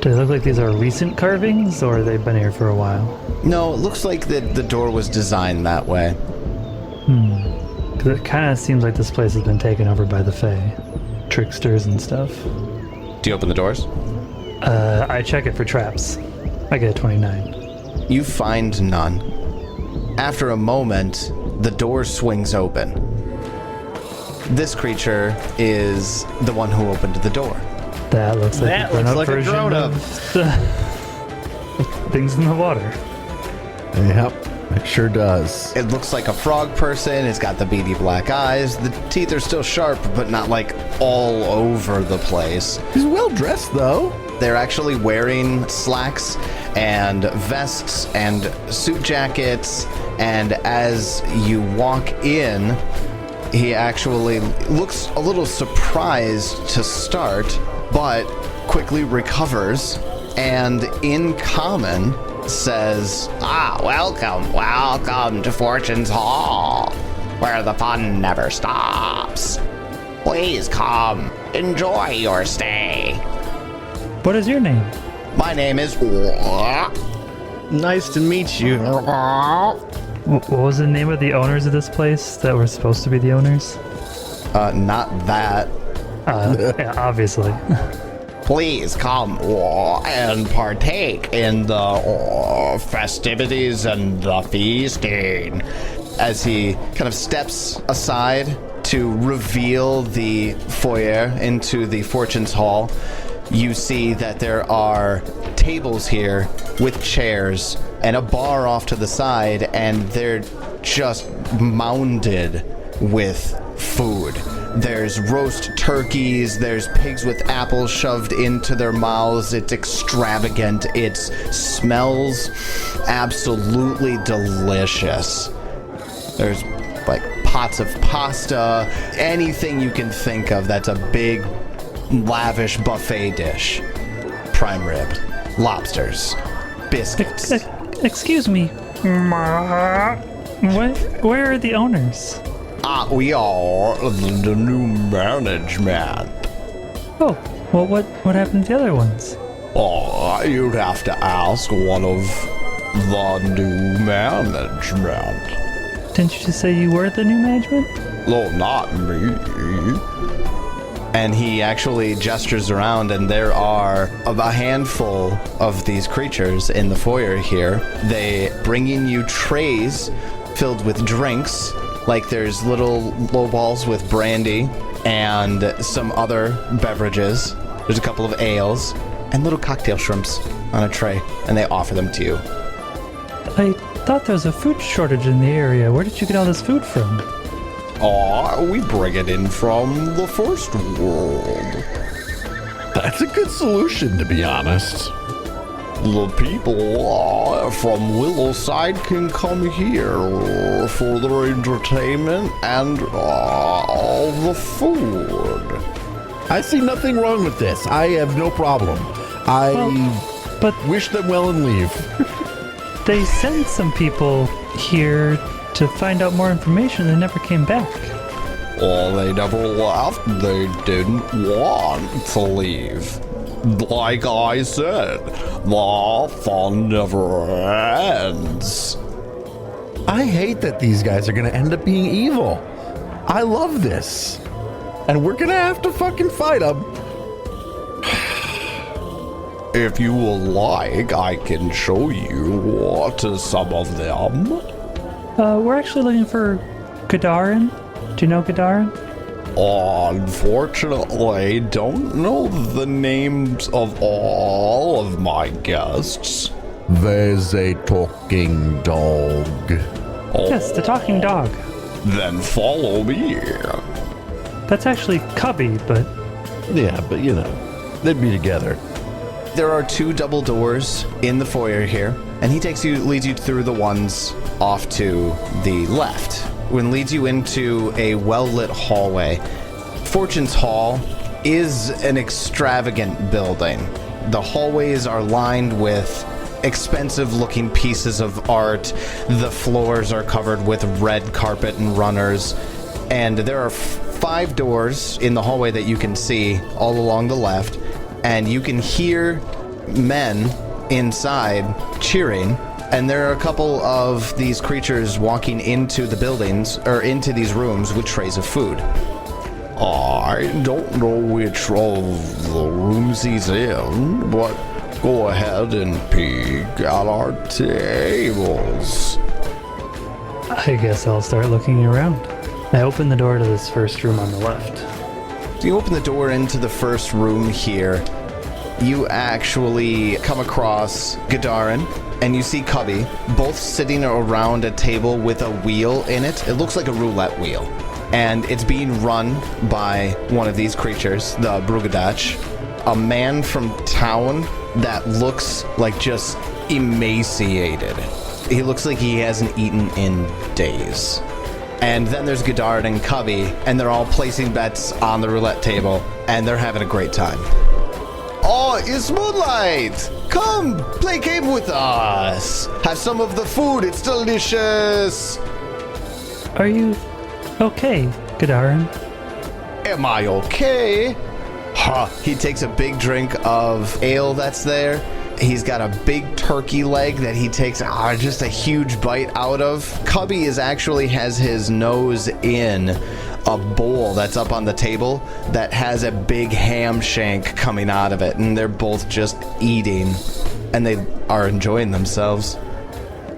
Do they look like these are recent carvings, or they've been here for a while? No, it looks like the door was designed that way. Because it kind of seems like this place has been taken over by the Fae. Tricksters and stuff. Do you open the doors? I check it for traps. I get a 29. You find none. After a moment, the door swings open. This creature is the one who opened the door. That looks like That a grown-up looks like a version grown-up. of the things in the water. Yep, it sure does. It looks like a frog person. It's got the beady black eyes. The teeth are still sharp, but not like all over the place. He's well dressed, though. They're actually wearing slacks and vests and suit jackets, and as you walk in, he actually looks a little surprised to start, but quickly recovers, and in common says, welcome to Fortune's Hall, where the fun never stops. Please come, enjoy your stay. What is your name? My name is... Nice to meet you. What was the name of the owners of this place that were supposed to be the owners? Not that. Yeah, obviously. Please come and partake in the festivities and the feasting. As he kind of steps aside to reveal the foyer into the Fortune's Hall, you see that there are tables here with chairs and a bar off to the side, and they're just mounded with food. There's roast turkeys, there's pigs with apples shoved into their mouths. It's extravagant. It smells absolutely delicious. There's like pots of pasta, anything you can think of that's a big, lavish buffet dish. Prime rib, lobsters, biscuits. Excuse me. Where are the owners? We are the new management. Oh, well, what happened to the other ones? Oh, you'd have to ask one of the new management. Didn't you just say you were the new management? No, not me. And he actually gestures around, and there are a handful of these creatures in the foyer here. They bringing you trays filled with drinks. Like there's little low balls with brandy and some other beverages. There's a couple of ales and little cocktail shrimps on a tray, and they offer them to you. I thought there was a food shortage in the area. Where did you get all this food from? We bring it in from the first world. That's a good solution, to be honest. The people from Willowside can come here for their entertainment and all the food. I see nothing wrong with this. I have no problem. I But wish them well and leave. they sent some people here to find out more information. They never came back. Well, they never left. They didn't want to leave. Like I said, the fun never ends. I hate that these guys are going to end up being evil. I love this. And we're going to have to fucking fight them. If you would like, I can show you to some of them. We're actually looking for Gadarin. Do you know Gadarin? Unfortunately, don't know the names of all of my guests. There's a talking dog. Yes, the talking dog. Then follow me. That's actually Cubby, but Yeah, but you know, they'd be together. There are two double doors in the foyer here, and he leads you through the ones off to the left. When leads you into a well-lit hallway. Fortune's Hall is an extravagant building. The hallways are lined with expensive-looking pieces of art. The floors are covered with red carpet and runners. And there are 5 doors in the hallway that you can see all along the left. And you can hear men inside cheering. And there are a couple of these creatures walking into the buildings, or into these rooms with trays of food. I don't know which of the rooms he's in, but go ahead and peek at our tables. I guess I'll start looking around. I open the door to this first room on the left. So you open the door into the first room here. You actually come across Gadarin and you see Cubby, both sitting around a table with a wheel in it. It looks like a roulette wheel. And it's being run by one of these creatures, the Brugadach, a man from town that looks like just emaciated. He looks like he hasn't eaten in days. And then there's Godard and Cubby, and they're all placing bets on the roulette table, and they're having a great time. Oh, it's Moonlight! Come, play game with us! Have some of the food, it's delicious! Are you okay, Gadarin? Am I okay? He takes a big drink of ale that's there. He's got a big turkey leg that he takes just a huge bite out of. Cubby actually has his nose in a bowl that's up on the table that has a big ham shank coming out of it, and they're both just eating, and they are enjoying themselves.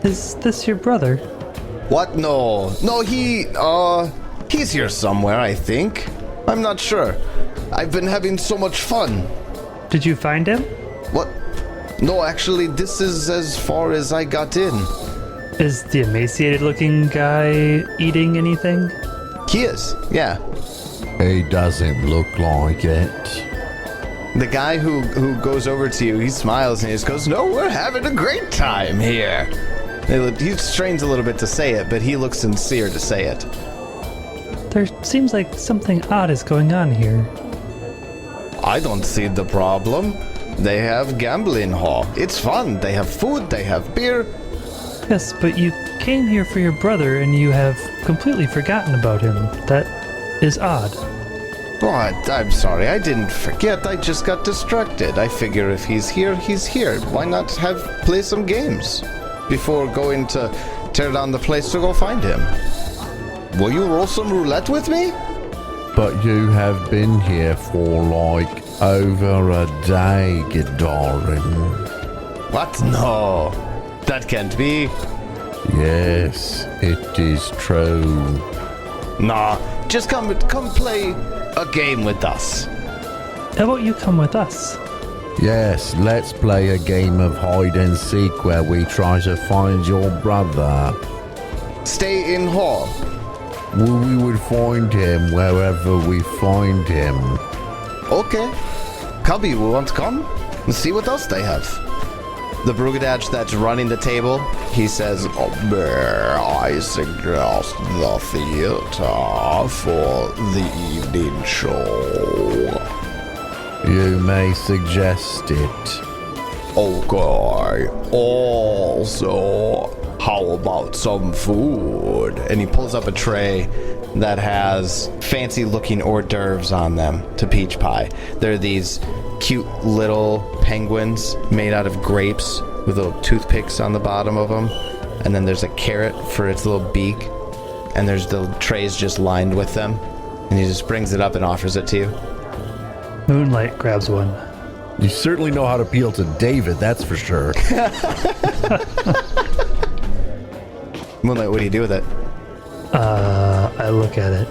Is this your brother? What? No, he's here somewhere, I think. I'm not sure. I've been having so much fun. Did you find him? What? No, actually, this is as far as I got in. Is the emaciated-looking guy eating anything? He is, yeah. He doesn't look like it. The guy who goes over to you, he smiles and he just goes, "No, we're having a great time here." He strains a little bit to say it, but he looks sincere to say it. There seems like something odd is going on here. I don't see the problem. They have gambling hall. It's fun. They have food, they have beer. Yes, but you came here for your brother and you have completely forgotten about him. That is odd. What? I'm sorry, I didn't forget. I just got distracted. I figure if he's here, he's here. Why not play some games before going to tear down the place to go find him? Will you roll some roulette with me? But you have been here for like over a day, darling. What? No, that can't be. Yes, it is true. Nah, just come play a game with us. How about you come with us? Yes, let's play a game of hide and seek where we try to find your brother. Stay in hall. We would find him wherever we find him. Okay. Cubby, you want to come? Let's see what else they have. The Brugadach that's running the table, he says, I suggest the theater for the evening show. You may suggest it. Okay. Also, how about some food? And he pulls up a tray that has fancy looking hors d'oeuvres on them to peach pie. They're these cute little penguins made out of grapes with little toothpicks on the bottom of them. And then there's a carrot for its little beak. And there's the trays just lined with them. And he just brings it up and offers it to you. Moonlight grabs one. You certainly know how to appeal to David, that's for sure. Moonlight, what do you do with it? I look at it.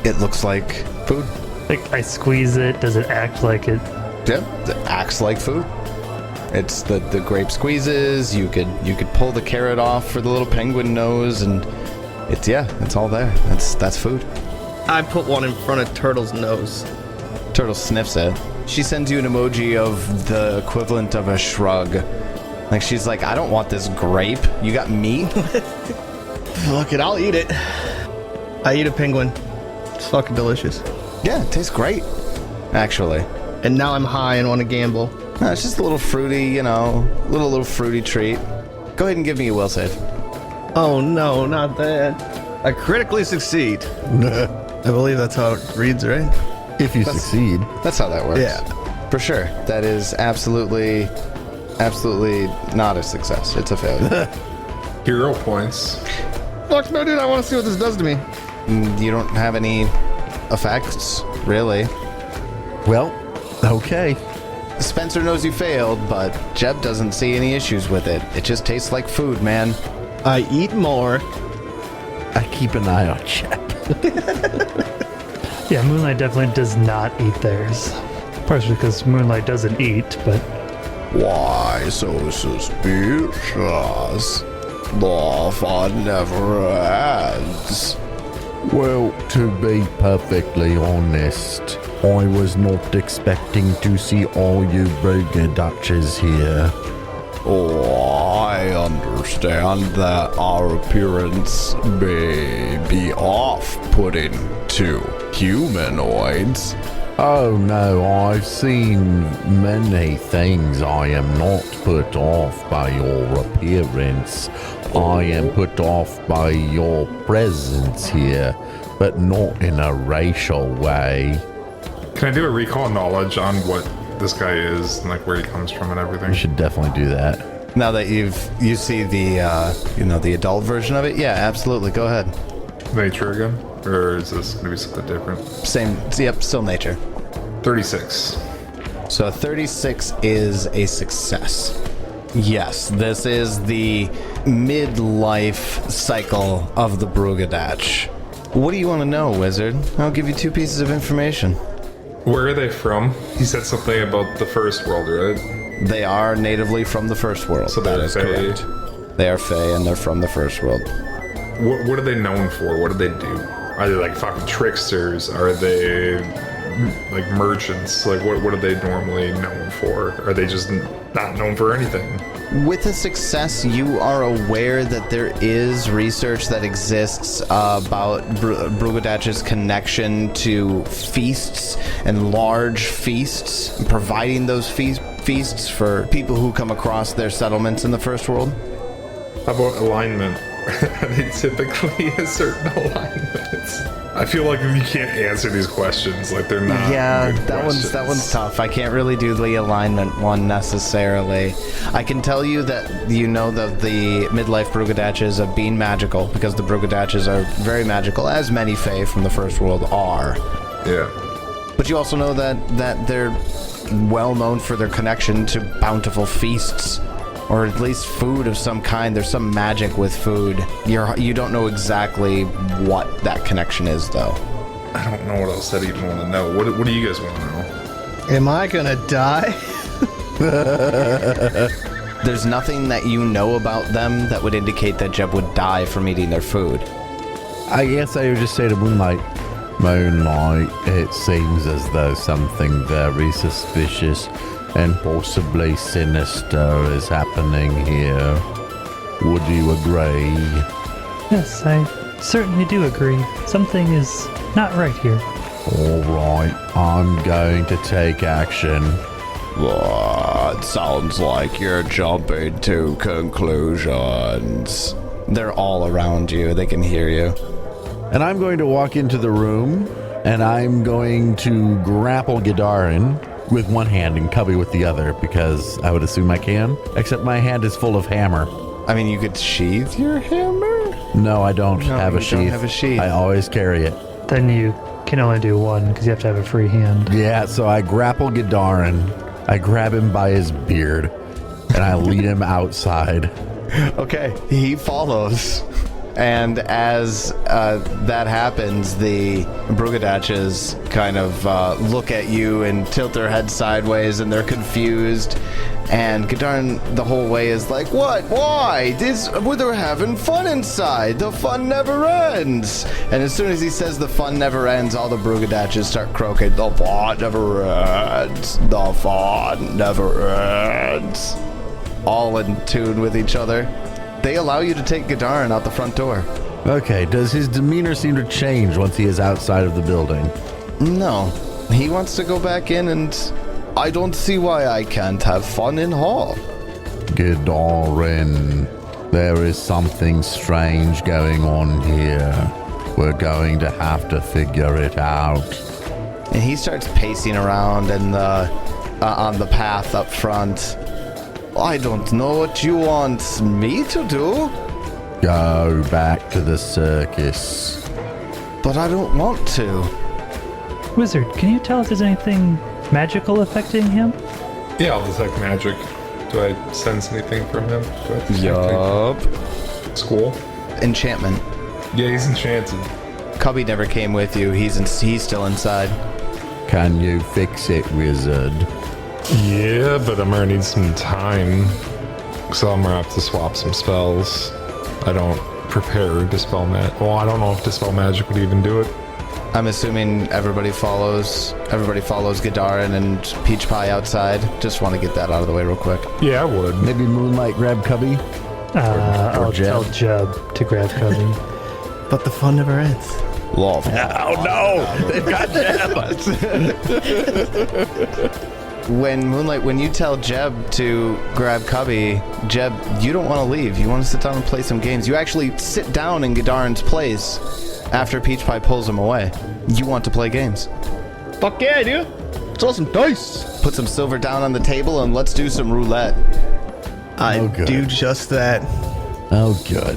It looks like food. Like, I squeeze it. Does it act like it? Yeah, it acts like food. It's the grape squeezes. You could pull the carrot off for the little penguin nose, and it's all there. That's food. I put one in front of Turtle's nose. Turtle sniffs it. She sends you an emoji of the equivalent of a shrug. Like she's like, I don't want this grape. You got meat? Fuck it, I'll eat it. I eat a penguin. It's fucking delicious. Yeah, it tastes great. Actually. And now I'm high and want to gamble. No, it's just a little fruity, little fruity treat. Go ahead and give me a will save. Oh no, not that. I critically succeed. I believe that's how it reads, right? If you succeed. That's how that works. Yeah. For sure. That is absolutely not a success. It's a failure. Hero points. Fuck no, dude, I want to see what this does to me. You don't have any effects, really. Well, okay. Spencer knows you failed, but Jeb doesn't see any issues with it. It just tastes like food, man. I eat more. I keep an eye on Chip. Yeah, Moonlight definitely does not eat theirs. Partially because Moonlight doesn't eat, but... Why so suspicious? The fun never ends. Well, to be perfectly honest, I was not expecting to see all you Brugadachs here. Oh, I understand that our appearance may be off-putting to humanoids. Oh no, I've seen many things. I am not put off by your appearance. I am put off by your presence here, but not in a racial way. Can I do a recall knowledge on what this guy is and like where he comes from and everything? You should definitely do that. Now that you see the the adult version of it, yeah, absolutely. Go ahead. Nature again? Or is this gonna be something different? Same, yep, still nature. 36. So 36 is a success. Yes, this is the midlife cycle of the Brugadach. What do you want to know, wizard? I'll give you 2 pieces of information. Where are they from? He said something about the first world, right? They are natively from the first world. So that they're is Fae. correct. They are Fae, and they're from the first world. What are they known for? What do they do? Are they like fucking tricksters? Are they like merchants? Like what are they normally known for? Are they just not known for anything? With the success, you are aware that there is research that exists about Brugadach's connection to feasts and large feasts, and providing those feasts for people who come across their settlements in the first world. How about alignment? Are they typically a certain alignment? I feel like you can't answer these questions. Like they're not. Yeah, good that one's tough. I can't really do the alignment one necessarily. I can tell you that you know that the midlife Brugadaches have been magical because the Brugadaches are very magical, as many Fae from the first world are. Yeah. But you also know that they're well known for their connection to bountiful feasts, or at least food of some kind. There's some magic with food. You don't know exactly what that connection is, though. I don't know what else I'd even want to know. What do you guys want to know? Am I gonna die? There's nothing that you know about them that would indicate that Jeb would die from eating their food. I guess I would just say to Moonlight, it seems as though something very suspicious and possibly sinister is happening here. Would you agree? Yes, I certainly do agree. Something is not right here. All right, I'm going to take action. It sounds like you're jumping to conclusions. They're all around you. They can hear you. And I'm going to walk into the room, and I'm going to grapple Gadarin with one hand and Cubby with the other, because I would assume I can, except my hand is full of hammer. I mean, you could sheath your hammer? No, I don't have a you sheath. don't have a sheath. I always carry it. Then you can only do one because you have to have a free hand. Yeah, so I grapple Gadarin, I grab him by his beard, and I lead him outside. Okay, he follows. And as that happens, the Brugadaches kind of look at you and tilt their heads sideways, and they're confused. And Gadarin the whole way is like, "What? Why? They're having fun inside. The fun never ends." And as soon as he says the fun never ends, all the Brugadaches start croaking, "The fun never ends. The fun never ends." All in tune with each other. They allow you to take Gadarin out the front door. Okay, does his demeanor seem to change once he is outside of the building? No. He wants to go back in, and I don't see why I can't have fun in hall. Gadarin, there is something strange going on here. We're going to have to figure it out. And he starts pacing around on the path up front. I don't know what you want me to do. Go back to the circus. But I don't want to. Wizard, can you tell if there's anything magical affecting him? Yeah, I'll detect magic. Do I sense anything from him? Do I detect Yup. anything? School? Enchantment. Yeah, he's enchanted. Cubby never came with you. He's still inside. Can you fix it, wizard? Yeah, but I'm gonna need some time. So I'm gonna have to swap some spells. I don't prepare Dispel Magic. Well, I don't know if Dispel Magic would even do it. I'm assuming everybody follows Gadarin and Peach Pie outside. Just want to get that out of the way real quick. Yeah, I would. Maybe Moonlight grab Cubby? I'll Jeb. tell Jeb to grab Cubby. But the fun never ends. Love. Oh no! They've got When you tell Jeb to grab Cubby, Jeb, you don't want to leave. You want to sit down and play some games. You actually sit down in Gadarin's place after Peach Pie pulls him away. You want to play games. Fuck yeah, dude. Throw some dice. Put some silver down on the table and let's do some roulette. I good. do just that. Oh, good.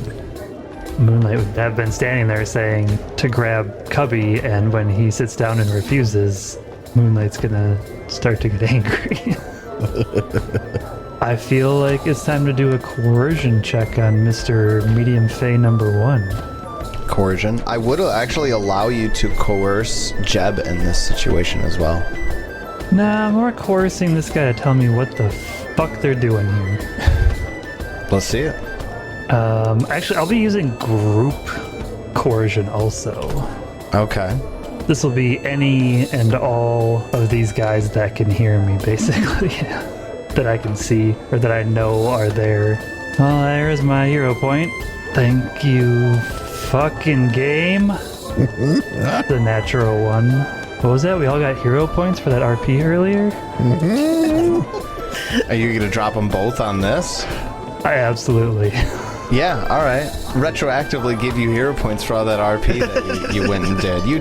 Moonlight would have been standing there saying to grab Cubby, and when he sits down and refuses, Moonlight's gonna start to get angry. I feel like it's time to do a coercion check on Mr. Medium Fey number 1. Coercion. I would actually allow you to coerce Jeb in this situation as well. Nah, I'm more coercing this guy to tell me what the fuck they're doing here. Let's see it. Actually, I'll be using group coercion also. Okay. This will be any and all of these guys that can hear me, basically. That I can see, or that I know are there. Well, there's my hero point. Thank you, fucking game. The natural one. What was that? We all got hero points for that RP earlier? Are you going to drop them both on this? I absolutely. Yeah, all right. Retroactively give you hero points for all that RP that you went and did. You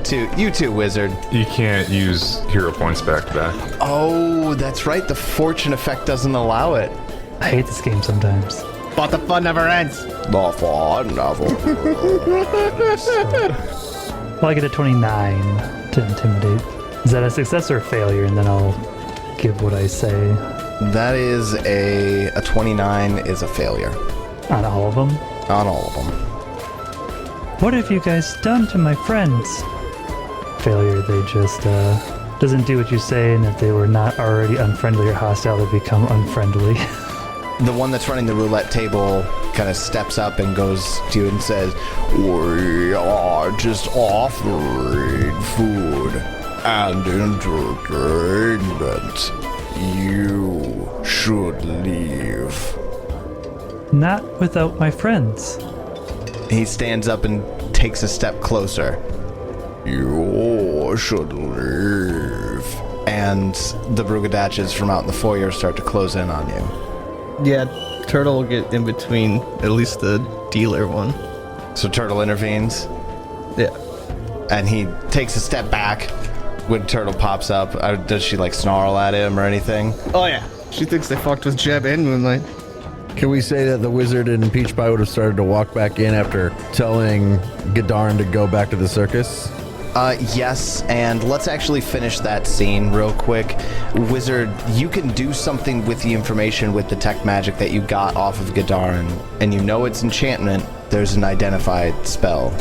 too, Wizard. You can't use hero points back to back. Oh, that's right. The fortune effect doesn't allow it. I hate this game sometimes. But the fun never ends. The fun never ends. Well, I get a 29 to intimidate. Is that a success or a failure? And then I'll give what I say. That is a 29 is a failure. On all of them? On all of them. What have you guys done to my friends? Failure, they just, doesn't do what you say, and if they were not already unfriendly or hostile, they become unfriendly. The one that's running the roulette table kind of steps up and goes to you and says, "We are just offering food and entertainment. You should leave." Not without my friends. He stands up and takes a step closer. "You should leave." And the Brugadaches from out in the foyer start to close in on you. Yeah, Turtle will get in between at least the dealer one. So Turtle intervenes, Yeah. and he takes a step back. When Turtle pops up, does she like snarl at him or anything? Oh, yeah. She thinks they fucked with Jeb and Moonlight. Can we say that the wizard and Peach Pie would have started to walk back in after telling Gadarin to go back to the circus? Yes, and let's actually finish that scene real quick. Wizard, you can do something with the information with the tech magic that you got off of Gadarin, and you know it's enchantment. There's an identified spell.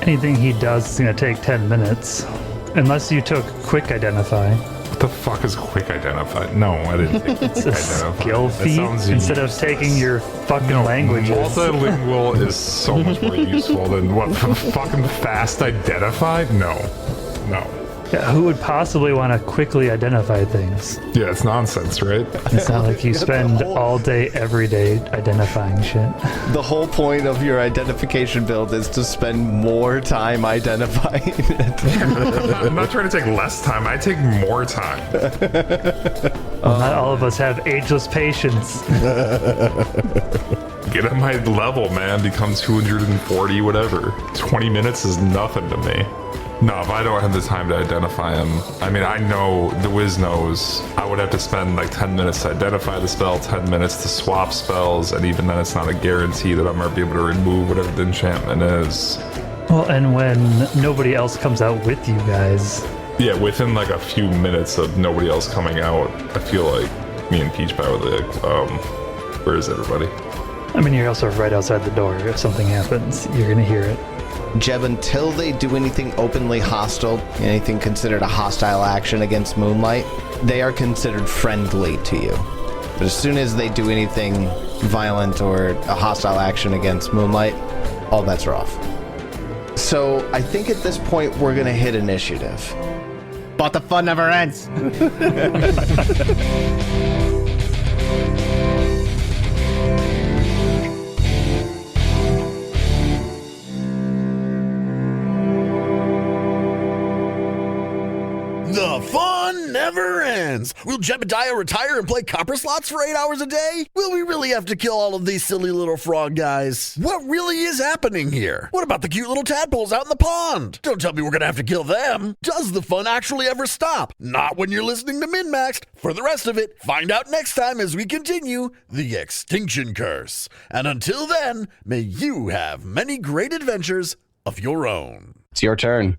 Anything he does is going to take 10 minutes. Unless you took quick identify. What the fuck is quick identify? No, I didn't take It's a identify. skill That feat sounds instead of useless. taking your fucking languages. Multilingual is so much more useful than what fucking fast identify? No. Yeah, who would possibly want to quickly identify things? Yeah, it's nonsense, right? It's not like you spend all day, every day identifying shit. The whole point of your identification build is to spend more time identifying it. I'm not trying to take less time. I take more time. Well, not all of us have ageless patience. Get at my level, man. Become 240, whatever. 20 minutes is nothing to me. No, if I don't have the time to identify him, I mean, I know, the Wiz knows, I would have to spend like 10 minutes to identify the spell, 10 minutes to swap spells, and even then it's not a guarantee that I'm going to be able to remove whatever the enchantment is. Well, and when nobody else comes out with you guys. Yeah, within like a few minutes of nobody else coming out, I feel like me and Peach Pie would be like, where is everybody? I mean, you're also right outside the door. If something happens, you're going to hear it. Jeb, until they do anything openly hostile, anything considered a hostile action against Moonlight, they are considered friendly to you. But as soon as they do anything violent or a hostile action against Moonlight, all bets are off. So I think at this point we're going to hit initiative. But the fun never ends. The fun never ends. Will Jebediah retire and play copper slots for 8 hours a day? Will we really have to kill all of these silly little frog guys? What really is happening here? What about the cute little tadpoles out in the pond? Don't tell me we're gonna have to kill them. Does the fun actually ever stop? Not when you're listening to MNmaxed. For the rest of it, find out next time as we continue the Extinction Curse. And until then, may you have many great adventures of your own. It's your turn.